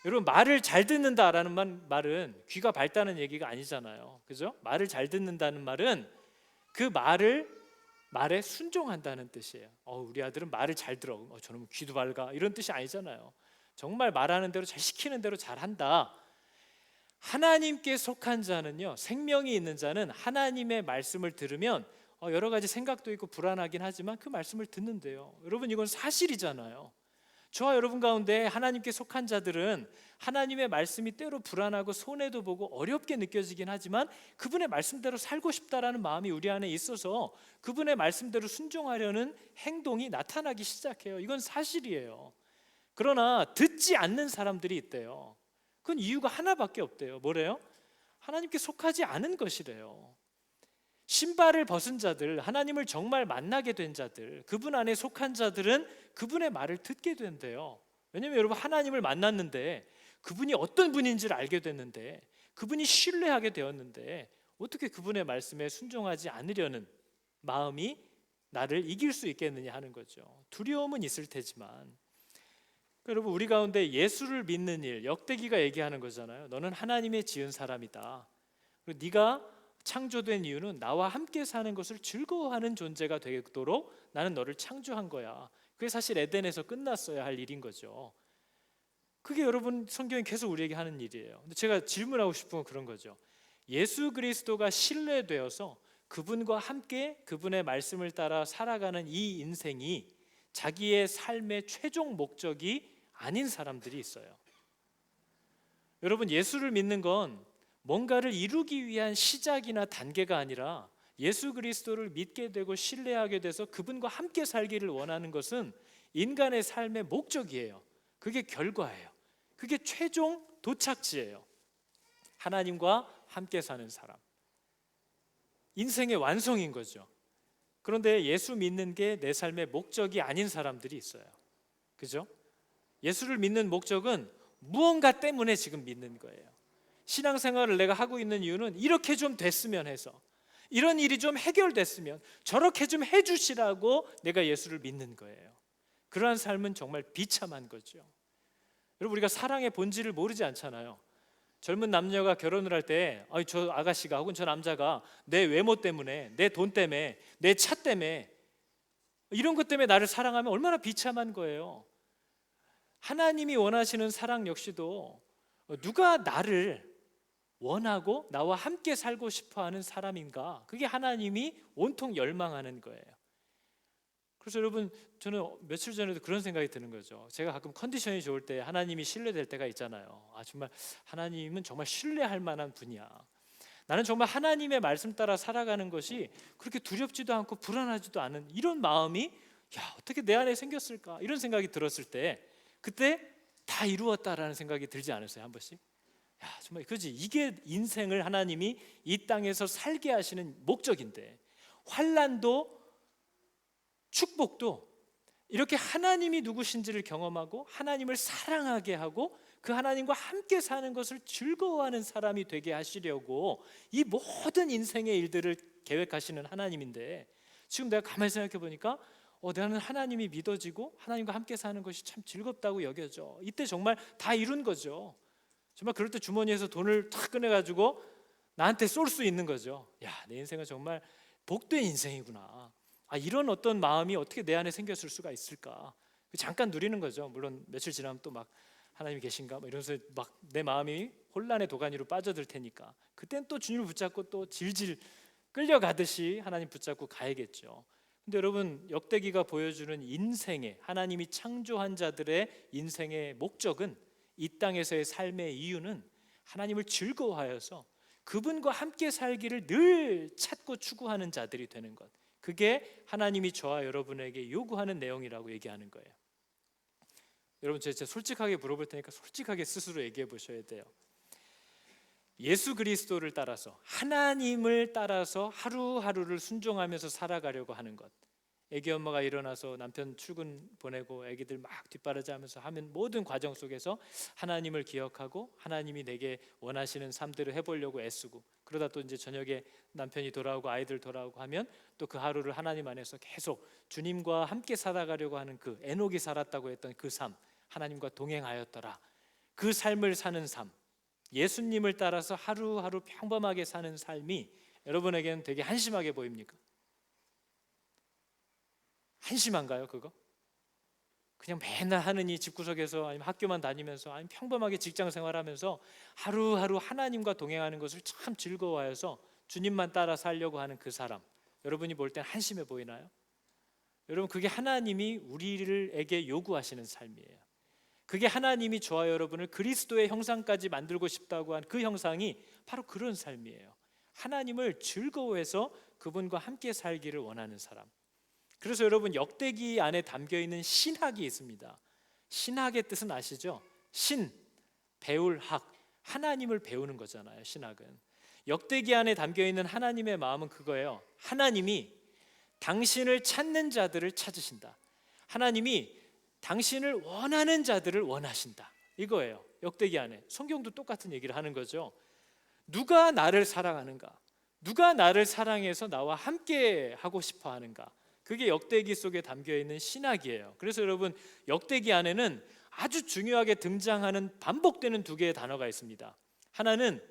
여러분, 말을 잘 듣는다라는 말은 귀가 밝다는 얘기가 아니잖아요. 그죠? 말을 잘 듣는다는 말은 그 말에 순종한다는 뜻이에요. 우리 아들은 말을 잘 들어. 저놈은 귀도 밝아. 이런 뜻이 아니잖아요. 정말 말하는 대로, 잘 시키는 대로 잘한다. 하나님께 속한 자는요, 생명이 있는 자는 하나님의 말씀을 들으면 여러 가지 생각도 있고 불안하긴 하지만 그 말씀을 듣는데요. 여러분, 이건 사실이잖아요. 저와 여러분 가운데 하나님께 속한 자들은 하나님의 말씀이 때로 불안하고 손해도 보고 어렵게 느껴지긴 하지만 그분의 말씀대로 살고 싶다라는 마음이 우리 안에 있어서 그분의 말씀대로 순종하려는 행동이 나타나기 시작해요. 이건 사실이에요. 그러나 듣지 않는 사람들이 있대요. 그건 이유가 하나밖에 없대요. 뭐래요? 하나님께 속하지 않은 것이래요. 신발을 벗은 자들, 하나님을 정말 만나게 된 자들, 그분 안에 속한 자들은 그분의 말을 듣게 된대요. 왜냐하면 여러분, 하나님을 만났는데 그분이 어떤 분인지를 알게 됐는데 그분이 신뢰하게 되었는데 어떻게 그분의 말씀에 순종하지 않으려는 마음이 나를 이길 수 있겠느냐 하는 거죠. 두려움은 있을 테지만 여러분, 우리 가운데 예수를 믿는 일, 역대기가 얘기하는 거잖아요. 너는 하나님의 지은 사람이다. 그리고 네가 창조된 이유는 나와 함께 사는 것을 즐거워하는 존재가 되도록 나는 너를 창조한 거야. 그게 사실 에덴에서 끝났어야 할 일인 거죠. 그게 여러분, 성경이 계속 우리에게 하는 일이에요. 근데 제가 질문하고 싶은 건 그런 거죠. 예수 그리스도가 신뢰되어서 그분과 함께 그분의 말씀을 따라 살아가는 이 인생이 자기의 삶의 최종 목적이 아닌 사람들이 있어요. 여러분, 예수를 믿는 건 뭔가를 이루기 위한 시작이나 단계가 아니라 예수 그리스도를 믿게 되고 신뢰하게 돼서 그분과 함께 살기를 원하는 것은 인간의 삶의 목적이에요. 그게 결과예요. 그게 최종 도착지예요. 하나님과 함께 사는 사람, 인생의 완성인 거죠. 그런데 예수 믿는 게 내 삶의 목적이 아닌 사람들이 있어요. 그죠? 예수를 믿는 목적은 무언가 때문에 지금 믿는 거예요. 신앙생활을 내가 하고 있는 이유는 이렇게 좀 됐으면 해서, 이런 일이 좀 해결됐으면, 저렇게 좀 해주시라고 내가 예수를 믿는 거예요. 그러한 삶은 정말 비참한 거죠. 여러분, 우리가 사랑의 본질을 모르지 않잖아요. 젊은 남녀가 결혼을 할 때 저 아가씨가 혹은 저 남자가 내 외모 때문에, 내 돈 때문에, 내 차 때문에, 이런 것 때문에 나를 사랑하면 얼마나 비참한 거예요. 하나님이 원하시는 사랑 역시도 누가 나를 원하고 나와 함께 살고 싶어하는 사람인가, 그게 하나님이 온통 열망하는 거예요. 그래서 여러분, 저는 며칠 전에도 그런 생각이 드는 거죠. 제가 가끔 컨디션이 좋을 때 하나님이 신뢰될 때가 있잖아요. 정말 하나님은 정말 신뢰할 만한 분이야. 나는 정말 하나님의 말씀 따라 살아가는 것이 그렇게 두렵지도 않고 불안하지도 않은 이런 마음이 어떻게 내 안에 생겼을까, 이런 생각이 들었을 때 그때 다 이루었다라는 생각이 들지 않으세요? 한 번씩? 정말 그지, 이게 인생을 하나님이 이 땅에서 살게 하시는 목적인데, 환난도 축복도 이렇게 하나님이 누구신지를 경험하고 하나님을 사랑하게 하고 그 하나님과 함께 사는 것을 즐거워하는 사람이 되게 하시려고 이 모든 인생의 일들을 계획하시는 하나님인데, 지금 내가 가만히 생각해 보니까 나는 하나님이 믿어지고 하나님과 함께 사는 것이 참 즐겁다고 여겨져. 이때 정말 다 이룬 거죠. 정말 그럴 때 주머니에서 돈을 탁 꺼내가지고 나한테 쏠 수 있는 거죠. 내 인생은 정말 복된 인생이구나. 이런 어떤 마음이 어떻게 내 안에 생겼을 수가 있을까. 잠깐 누리는 거죠. 물론 며칠 지나면 또 막 하나님이 계신가 이러면서 막 내 마음이 혼란의 도가니로 빠져들 테니까 그땐 또 주님을 붙잡고 또 질질 끌려가듯이 하나님 붙잡고 가야겠죠. 근데 여러분, 역대기가 보여주는 인생의, 하나님이 창조한 자들의 인생의 목적은, 이 땅에서의 삶의 이유는 하나님을 즐거워하여서 그분과 함께 살기를 늘 찾고 추구하는 자들이 되는 것, 그게 하나님이 저와 여러분에게 요구하는 내용이라고 얘기하는 거예요. 여러분, 제가 솔직하게 물어볼 테니까 솔직하게 스스로 얘기해 보셔야 돼요. 예수 그리스도를 따라서, 하나님을 따라서 하루하루를 순종하면서 살아가려고 하는 것, 애기 엄마가 일어나서 남편 출근 보내고 애기들 막 뒷바라지하면서 하면 모든 과정 속에서 하나님을 기억하고 하나님이 내게 원하시는 삶대로 해보려고 애쓰고, 그러다 또 이제 저녁에 남편이 돌아오고 아이들 돌아오고 하면 또 그 하루를 하나님 안에서 계속 주님과 함께 살아가려고 하는, 그 에녹이 살았다고 했던 그 삶, 하나님과 동행하였더라, 그 삶을 사는 삶, 예수님을 따라서 하루하루 평범하게 사는 삶이 여러분에게는 되게 한심하게 보입니까? 한심한가요, 그거? 그냥 맨날 하느니 집구석에서, 아니면 학교만 다니면서, 아니면 평범하게 직장 생활하면서 하루하루 하나님과 동행하는 것을 참 즐거워해서 주님만 따라 살려고 하는 그 사람, 여러분이 볼 땐 한심해 보이나요? 여러분, 그게 하나님이 우리에게 요구하시는 삶이에요. 그게 하나님이 저와 여러분을 그리스도의 형상까지 만들고 싶다고 한 그 형상이 바로 그런 삶이에요. 하나님을 즐거워해서 그분과 함께 살기를 원하는 사람. 그래서 여러분, 역대기 안에 담겨있는 신학이 있습니다. 신학의 뜻은 아시죠? 신, 배울 학, 하나님을 배우는 거잖아요. 신학은. 역대기 안에 담겨있는 하나님의 마음은 그거예요. 하나님이 당신을 찾는 자들을 찾으신다. 하나님이 당신을 원하는 자들을 원하신다, 이거예요. 역대기 안에. 성경도 똑같은 얘기를 하는 거죠. 누가 나를 사랑하는가? 누가 나를 사랑해서 나와 함께 하고 싶어 하는가? 그게 역대기 속에 담겨있는 신학이에요. 그래서 여러분, 역대기 안에는 아주 중요하게 등장하는, 반복되는 두 개의 단어가 있습니다. 하나는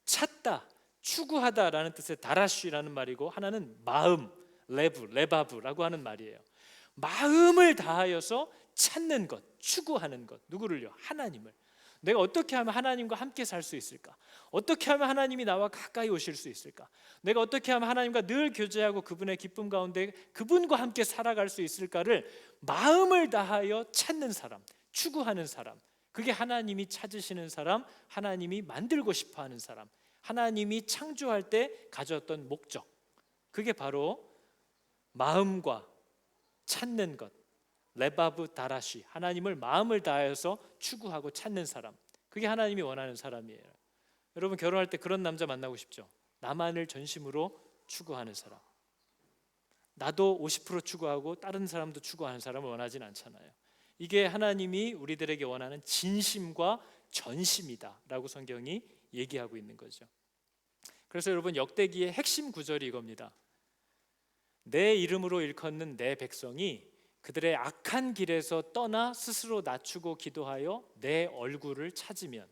찾다, 추구하다라는 뜻의 다라쉬라는 말이고, 하나는 마음, 레바브라고 하는 말이에요. 마음을 다하여서 찾는 것, 추구하는 것. 누구를요? 하나님을. 내가 어떻게 하면 하나님과 함께 살 수 있을까? 어떻게 하면 하나님이 나와 가까이 오실 수 있을까? 내가 어떻게 하면 하나님과 늘 교제하고 그분의 기쁨 가운데 그분과 함께 살아갈 수 있을까를 마음을 다하여 찾는 사람, 추구하는 사람, 그게 하나님이 찾으시는 사람, 하나님이 만들고 싶어하는 사람, 하나님이 창조할 때 가졌던 목적, 그게 바로 마음과 찾는 것, 레바브 다라시, 하나님을 마음을 다해서 추구하고 찾는 사람, 그게 하나님이 원하는 사람이에요. 여러분, 결혼할 때 그런 남자 만나고 싶죠? 나만을 전심으로 추구하는 사람. 나도 50% 추구하고 다른 사람도 추구하는 사람을 원하진 않잖아요. 이게 하나님이 우리들에게 원하는 진심과 전심이다 라고 성경이 얘기하고 있는 거죠. 그래서 여러분, 역대기의 핵심 구절이 이겁니다. 내 이름으로 일컫는 내 백성이 그들의 악한 길에서 떠나 스스로 낮추고 기도하여 내 얼굴을 찾으면,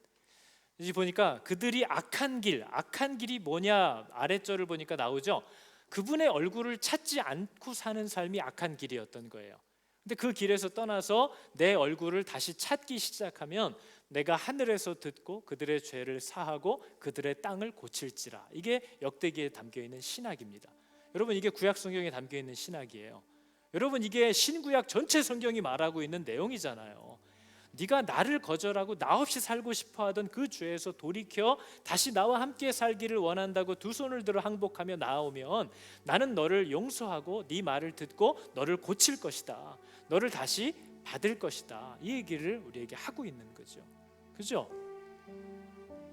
이제 보니까 그들이 악한 길이 뭐냐, 아랫절을 보니까 나오죠. 그분의 얼굴을 찾지 않고 사는 삶이 악한 길이었던 거예요. 근데 그 길에서 떠나서 내 얼굴을 다시 찾기 시작하면 내가 하늘에서 듣고 그들의 죄를 사하고 그들의 땅을 고칠지라. 이게 역대기에 담겨있는 신학입니다. 여러분, 이게 구약 성경에 담겨있는 신학이에요. 여러분, 이게 신구약 전체 성경이 말하고 있는 내용이잖아요. 네가 나를 거절하고 나 없이 살고 싶어하던 그 죄에서 돌이켜 다시 나와 함께 살기를 원한다고 두 손을 들어 항복하며 나아오면 나는 너를 용서하고 네 말을 듣고 너를 고칠 것이다, 너를 다시 받을 것이다, 이 얘기를 우리에게 하고 있는 거죠. 그죠?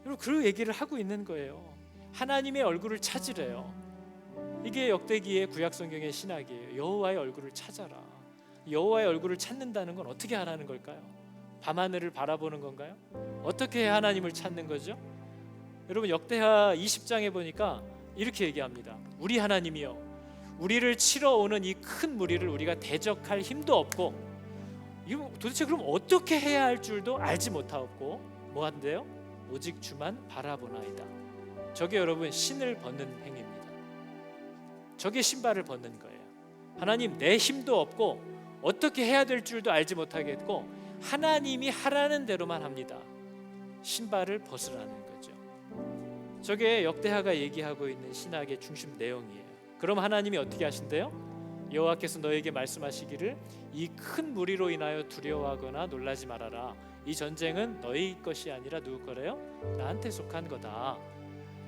여러분, 그 얘기를 하고 있는 거예요. 하나님의 얼굴을 찾으래요. 이게 역대기의 구약 성경의 신학이에요. 여호와의 얼굴을 찾아라. 여호와의 얼굴을 찾는다는 건 어떻게 하라는 걸까요? 밤하늘을 바라보는 건가요? 어떻게 해야 하나님을 찾는 거죠? 여러분, 역대하 20장에 보니까 이렇게 얘기합니다. 우리 하나님이여, 우리를 치러 오는 이 큰 무리를 우리가 대적할 힘도 없고, 이거 도대체 그럼 어떻게 해야 할 줄도 알지 못하옵고, 뭐 한대요? 오직 주만 바라보나이다. 저게 여러분, 신을 벗는 행위입니다. 저게 신발을 벗는 거예요. 하나님, 내 힘도 없고 어떻게 해야 될 줄도 알지 못하겠고 하나님이 하라는 대로만 합니다. 신발을 벗으라는 거죠. 저게 역대하가 얘기하고 있는 신학의 중심 내용이에요. 그럼 하나님이 어떻게 하신대요? 여호와께서 너에게 말씀하시기를 이 큰 무리로 인하여 두려워하거나 놀라지 말아라. 이 전쟁은 너희 것이 아니라 누구 거래요? 나한테 속한 거다.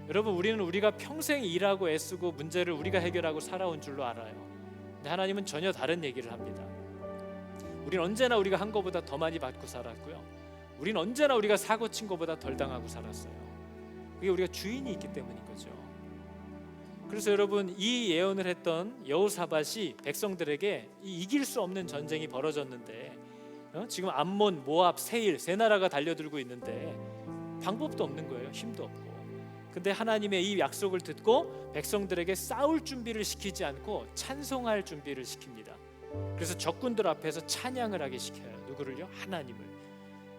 여러분, 우리는 우리가 평생 일하고 애쓰고 문제를 우리가 해결하고 살아온 줄로 알아요. 근데 하나님은 전혀 다른 얘기를 합니다. 우리는 언제나 우리가 한 것보다 더 많이 받고 살았고요, 우리는 언제나 우리가 사고 친 것보다 덜 당하고 살았어요. 그게 우리가 주인이 있기 때문인 거죠. 그래서 여러분, 이 예언을 했던 여호사밧이 백성들에게 이길 수 없는 전쟁이 벌어졌는데, 지금 암몬, 모압, 세일 세 나라가 달려들고 있는데 방법도 없는 거예요. 힘도 없고. 근데 하나님의 이 약속을 듣고 백성들에게 싸울 준비를 시키지 않고 찬송할 준비를 시킵니다. 그래서 적군들 앞에서 찬양을 하게 시켜요. 누구를요? 하나님을.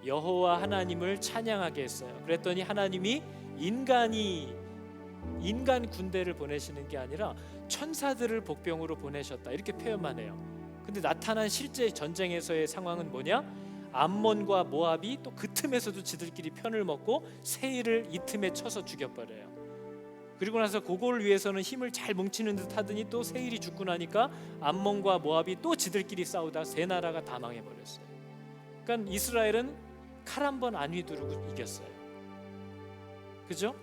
여호와 하나님을 찬양하게 했어요. 그랬더니 하나님이 인간 군대를 보내시는 게 아니라 천사들을 복병으로 보내셨다, 이렇게 표현만 해요. 근데 나타난 실제 전쟁에서의 상황은 뭐냐? 암몬과 모압이 또 그 틈에서도 지들끼리 편을 먹고 세일을 이 틈에 쳐서 죽여버려요. 그리고 나서 그걸 위해서는 힘을 잘 뭉치는 듯 하더니 또 세일이 죽고 나니까 암몬과 모압이 또 지들끼리 싸우다 세 나라가 다 망해버렸어요. 그러니까 이스라엘은 칼 한 번 안 휘두르고 이겼어요. 그죠?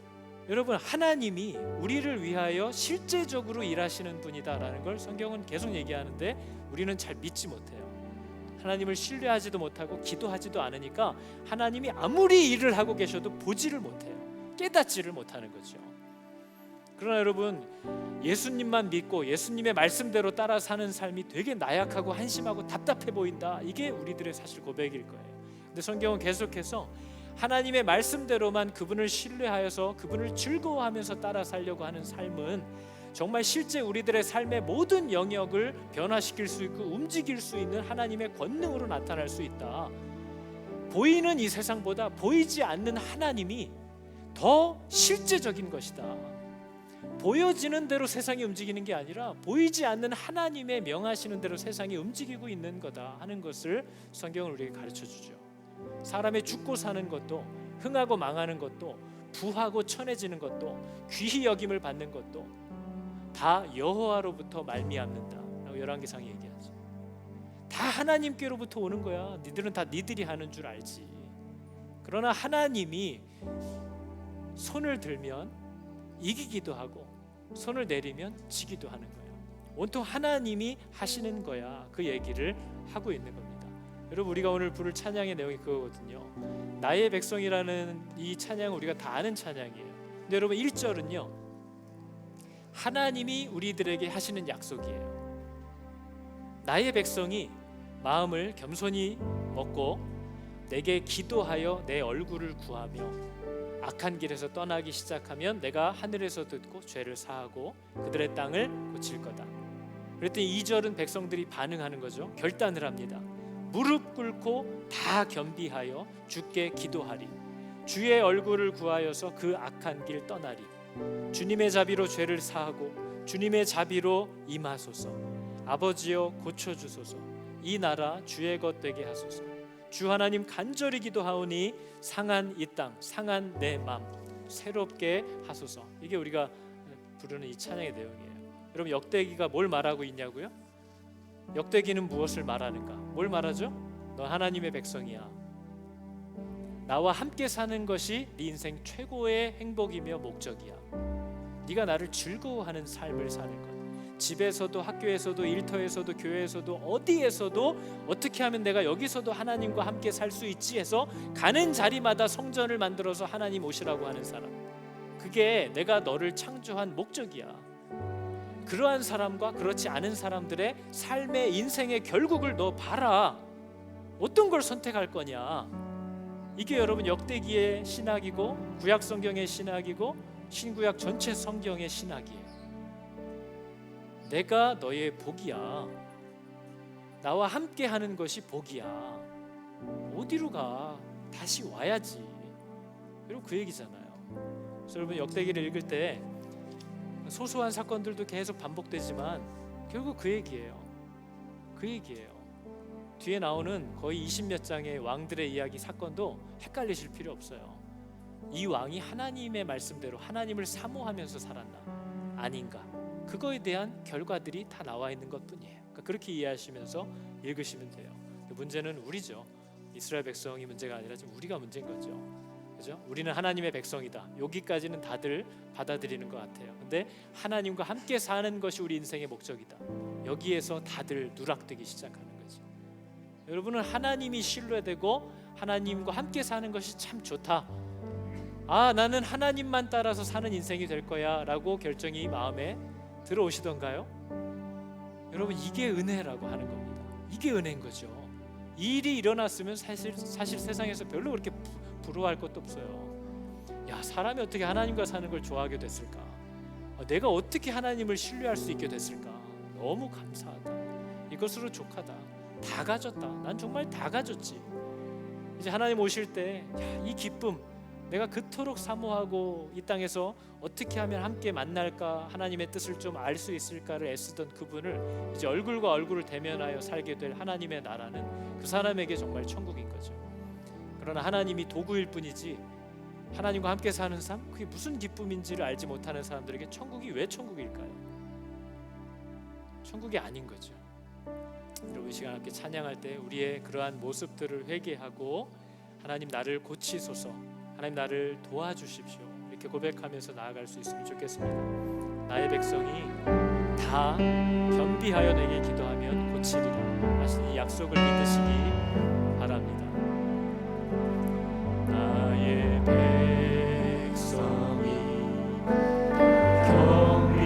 여러분, 하나님이 우리를 위하여 실제적으로 일하시는 분이다라는 걸 성경은 계속 얘기하는데 우리는 잘 믿지 못해요. 하나님을 신뢰하지도 못하고 기도하지도 않으니까 하나님이 아무리 일을 하고 계셔도 보지를 못해요. 깨닫지를 못하는 거죠. 그러나 여러분, 예수님만 믿고 예수님의 말씀대로 따라 사는 삶이 되게 나약하고 한심하고 답답해 보인다, 이게 우리들의 사실 고백일 거예요. 근데 성경은 계속해서 하나님의 말씀대로만 그분을 신뢰하여서 그분을 즐거워하면서 따라 살려고 하는 삶은 정말 실제 우리들의 삶의 모든 영역을 변화시킬 수 있고 움직일 수 있는 하나님의 권능으로 나타날 수 있다. 보이는 이 세상보다 보이지 않는 하나님이 더 실제적인 것이다. 보여지는 대로 세상이 움직이는 게 아니라 보이지 않는 하나님의 명하시는 대로 세상이 움직이고 있는 거다 하는 것을 성경은 우리에게 가르쳐 주죠. 사람의 죽고 사는 것도, 흥하고 망하는 것도, 부하고 천해지는 것도, 귀히 여김을 받는 것도 다 여호와로부터 말미암는다라고 열왕기상이 얘기하죠. 다 하나님께로부터 오는 거야. 니들은 다 니들이 하는 줄 알지. 그러나 하나님이 손을 들면 이기기도 하고 손을 내리면 지기도 하는 거예요. 온통 하나님이 하시는 거야. 그 얘기를 하고 있는 겁니다. 여러분, 우리가 오늘 부를 찬양의 내용이 그거거든요. 나의 백성이라는 이 찬양은 우리가 다 아는 찬양이에요. 근데 여러분, 1절은요, 하나님이 우리들에게 하시는 약속이에요. 나의 백성이 마음을 겸손히 먹고 내게 기도하여 내 얼굴을 구하며 악한 길에서 떠나기 시작하면 내가 하늘에서 듣고 죄를 사하고 그들의 땅을 고칠 거다. 그랬더니 2절은 백성들이 반응하는 거죠. 결단을 합니다. 무릎 꿇고 다 겸비하여 주께 기도하리. 주의 얼굴을 구하여서 그 악한 길 떠나리. 주님의 자비로 죄를 사하고 주님의 자비로 임하소서. 아버지여 고쳐주소서. 이 나라 주의 것 되게 하소서. 주 하나님 간절히 기도하오니 상한 이 땅, 상한 내 맘 새롭게 하소서. 이게 우리가 부르는 이 찬양의 내용이에요. 여러분, 역대기가 뭘 말하고 있냐고요? 역대기는 무엇을 말하는가? 뭘 말하죠? 너 하나님의 백성이야. 나와 함께 사는 것이 네 인생 최고의 행복이며 목적이야. 네가 나를 즐거워하는 삶을 사는 것. 집에서도 학교에서도 일터에서도 교회에서도 어디에서도 어떻게 하면 내가 여기서도 하나님과 함께 살 수 있지 해서 가는 자리마다 성전을 만들어서 하나님 오시라고 하는 사람. 그게 내가 너를 창조한 목적이야. 그러한 사람과 그렇지 않은 사람들의 삶의 인생의 결국을 너 봐라. 어떤 걸 선택할 거냐. 이게 여러분 역대기의 신학이고 구약 성경의 신학이고 신구약 전체 성경의 신학이에요. 내가 너의 복이야. 나와 함께 하는 것이 복이야. 어디로 가? 다시 와야지. 여러분, 그 얘기잖아요. 그래서 여러분, 역대기를 읽을 때 소소한 사건들도 계속 반복되지만 결국 그 얘기예요. 그 얘기예요. 뒤에 나오는 거의 20몇 장의 왕들의 이야기 사건도 헷갈리실 필요 없어요. 이 왕이 하나님의 말씀대로 하나님을 사모하면서 살았나? 아닌가? 그거에 대한 결과들이 다 나와 있는 것뿐이에요. 그러니까 그렇게 이해하시면서 읽으시면 돼요. 문제는 우리죠. 이스라엘 백성이 문제가 아니라 지금 우리가 문제인 거죠. 그죠? 우리는 하나님의 백성이다. 여기까지는 다들 받아들이는 것 같아요. 근데 하나님과 함께 사는 것이 우리 인생의 목적이다. 여기에서 다들 누락되기 시작하는 거죠. 여러분은 하나님이 신뢰되고 하나님과 함께 사는 것이 참 좋다. 나는 하나님만 따라서 사는 인생이 될 거야 라고 결정이 마음에 들어오시던가요? 여러분, 이게 은혜라고 하는 겁니다. 이게 은혜인 거죠. 이 일이 일어났으면 사실 세상에서 별로 그렇게 부러워할 것도 없어요. 야, 사람이 어떻게 하나님과 사는 걸 좋아하게 됐을까? 내가 어떻게 하나님을 신뢰할 수 있게 됐을까? 너무 감사하다. 이것으로 족하다. 다 가졌다. 난 정말 다 가졌지. 이제 하나님 오실 때 이 기쁨, 내가 그토록 사모하고 이 땅에서 어떻게 하면 함께 만날까, 하나님의 뜻을 좀 알 수 있을까를 애쓰던 그분을 이제 얼굴과 얼굴을 대면하여 살게 될 하나님의 나라는 그 사람에게 정말 천국인 거죠. 그러나 하나님이 도구일 뿐이지 하나님과 함께 사는 삶, 그게 무슨 기쁨인지를 알지 못하는 사람들에게 천국이 왜 천국일까요? 천국이 아닌 거죠. 여러분, 이 시간 함께 찬양할 때 우리의 그러한 모습들을 회개하고 하나님 나를 고치소서, 하나님 나를 도와주십시오, 이렇게 고백하면서 나아갈 수 있으면 좋겠습니다. 나의 백성이 다 겸비하여 내게 기도하면 고치리라 하신 이 약속을 믿으시기 바랍니다. 나의 백성이 겸비하여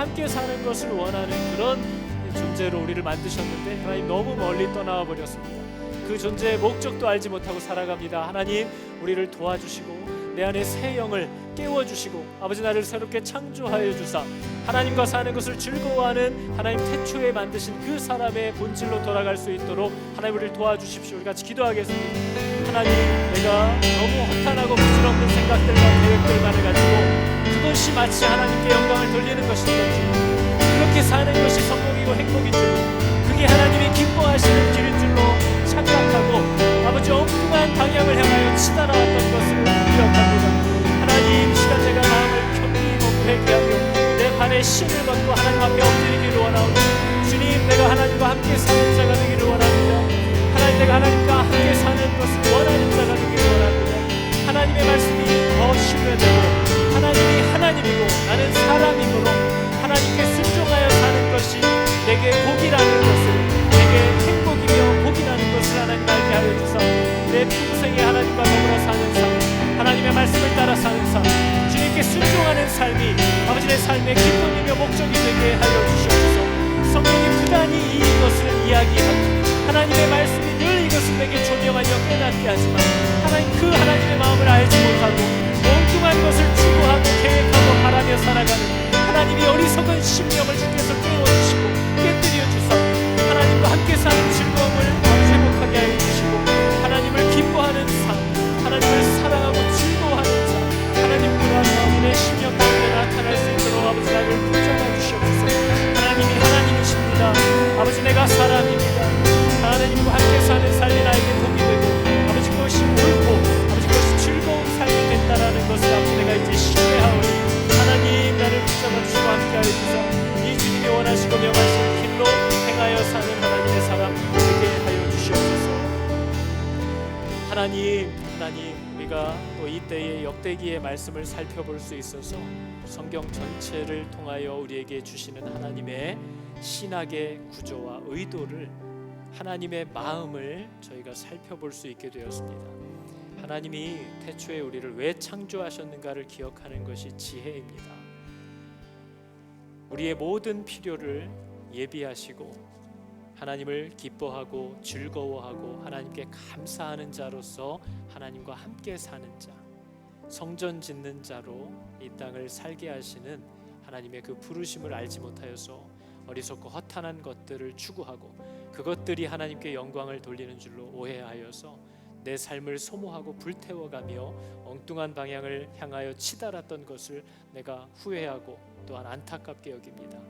함께 사는 것을 원하는 그런 존재로 우리를 만드셨는데 하나님 너무 멀리 떠나와 버렸습니다. 그 존재의 목적도 알지 못하고 살아갑니다. 하나님 우리를 도와주시고 내 안에 새 영을 깨워주시고 아버지 나를 새롭게 창조하여 주사 하나님과 사는 것을 즐거워하는 하나님 태초에 만드신 그 사람의 본질로 돌아갈 수 있도록 하나님 우리를 도와주십시오. 우리 같이 기도하겠습니다. 하나님 내가 너무 허탄하고 부질없는 생각들과 계획들만을 가지고 그것이 마치 하나님께 영광을 돌리는 것인지 그렇게 사는 것이 성공이고 행복인 줄로 그게 하나님이 기뻐하시는 길인 줄로 착각하고 아버지 엉뚱한 방향을 향하여 치달아왔던 것을 기억합니다. 하나님 시간 내가 마음을 편히 회개하며 내 발에 신을 벗고 하나님 앞에 엎드리기를 원하오니 주님 내가 하나님과 함께 사는 자가 되기를 원합니다. 하나님 내가 하나님과 함께 사는 것을 원하는 자가 되기를 원합니다. 하나님의 말씀이 더 신뢰되고 하나님이 하나님이고 나는 사람이므로 하나님께 순종하여 사는 것이 내게 복이라는 것을 내게 행복이며 복이라는 것을 하나님 알게 하여 주사 내 평생에 하나님과 더불어 사는 삶 하나님의 말씀을 따라 사는 삶 주님께 순종하는 삶이 아버지 내 삶의 기쁨이며 목적이 되게 하여 주시옵소서. 성경이 부단히 이것을 이야기하고 하나님의 말씀이 늘 이것을 내게 조명하여 깨닫게 하지만 하나님 그 하나님의 마음을 알지 못하고 엉뚱한 것을 추구하고 계획하고 바라며 살아가는 하나님이 어리석은 심령을 주께서 깨워주시고 깨뜨려 주사 하나님과 함께 사는 즐거움을 회복하게 하여 주시고 하나님을 기뻐하는 삶 하나님을 사랑하고 즐거워하는 자 하나님과 마음의 심령 가운데 나타날 수 있도록 아버지 나를 붙잡아 주시옵소서. 하나님이 하나님이십니다. 아버지 내가 사람입니다. 하나님과 함께 사는 삶이 나에게 복이 되고 아버지 그것이 옳고 아버지 그것이 즐거운 삶이 된다라는 것을 아버지 내가 이제 신뢰하오니 하나님 나를 붙잡아 주시고 함께 하여 주사 이 주님이 원하시고 명하신 길로 행하여 사는 하나님의 사람 되게 하여 주시옵소서. 하나님 우리가 또 이때의 역대기의 말씀을 살펴볼 수 있어서 성경 전체를 통하여 우리에게 주시는 하나님의 신학의 구조와 의도를 하나님의 마음을 저희가 살펴볼 수 있게 되었습니다. 하나님이 태초에 우리를 왜 창조하셨는가를 기억하는 것이 지혜입니다. 우리의 모든 필요를 예비하시고 하나님을 기뻐하고 즐거워하고 하나님께 감사하는 자로서 하나님과 함께 사는 자, 성전 짓는 자로 이 땅을 살게 하시는 하나님의 그 부르심을 알지 못하여서 어리석고 허탄한 것들을 추구하고 그것들이 하나님께 영광을 돌리는 줄로 오해하여서 내 삶을 소모하고 불태워가며 엉뚱한 방향을 향하여 치달았던 것을 내가 후회하고 또한 안타깝게 여깁니다.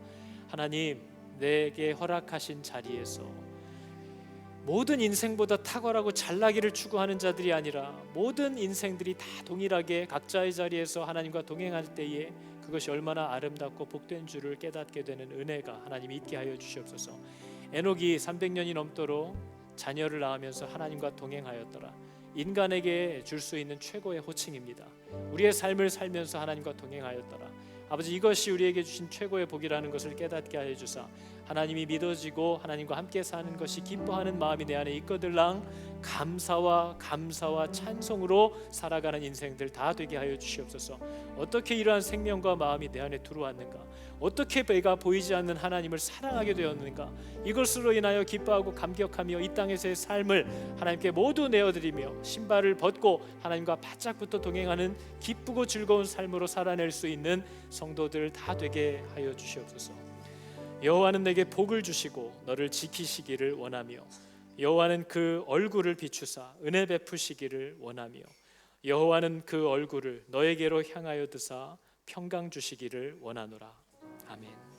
하나님 내게 허락하신 자리에서 모든 인생보다 탁월하고 잘나기를 추구하는 자들이 아니라 모든 인생들이 다 동일하게 각자의 자리에서 하나님과 동행할 때에 그것이 얼마나 아름답고 복된 줄을 깨닫게 되는 은혜가 하나님이 있게 하여 주시옵소서. 에녹이 300년이 넘도록 자녀를 낳으면서 하나님과 동행하였더라. 인간에게 줄 수 있는 최고의 호칭입니다. 우리의 삶을 살면서 하나님과 동행하였더라. 아버지 이것이 우리에게 주신 최고의 복이라는 것을 깨닫게 하여 주사 하나님이 믿어지고 하나님과 함께 사는 것이 기뻐하는 마음이 내 안에 있거들랑 감사와 찬송으로 살아가는 인생들 다 되게 하여 주시옵소서. 어떻게 이러한 생명과 마음이 내 안에 들어왔는가, 어떻게 내가 보이지 않는 하나님을 사랑하게 되었는가, 이것으로 인하여 기뻐하고 감격하며 이 땅에서의 삶을 하나님께 모두 내어드리며 신발을 벗고 하나님과 바짝부터 동행하는 기쁘고 즐거운 삶으로 살아낼 수 있는 성도들 다 되게 하여 주시옵소서. 여호와는 내게 복을 주시고 너를 지키시기를 원하며 여호와는 그 얼굴을 비추사 은혜 베푸시기를 원하며 여호와는 그 얼굴을 너에게로 향하여 드사 평강 주시기를 원하노라. 아멘.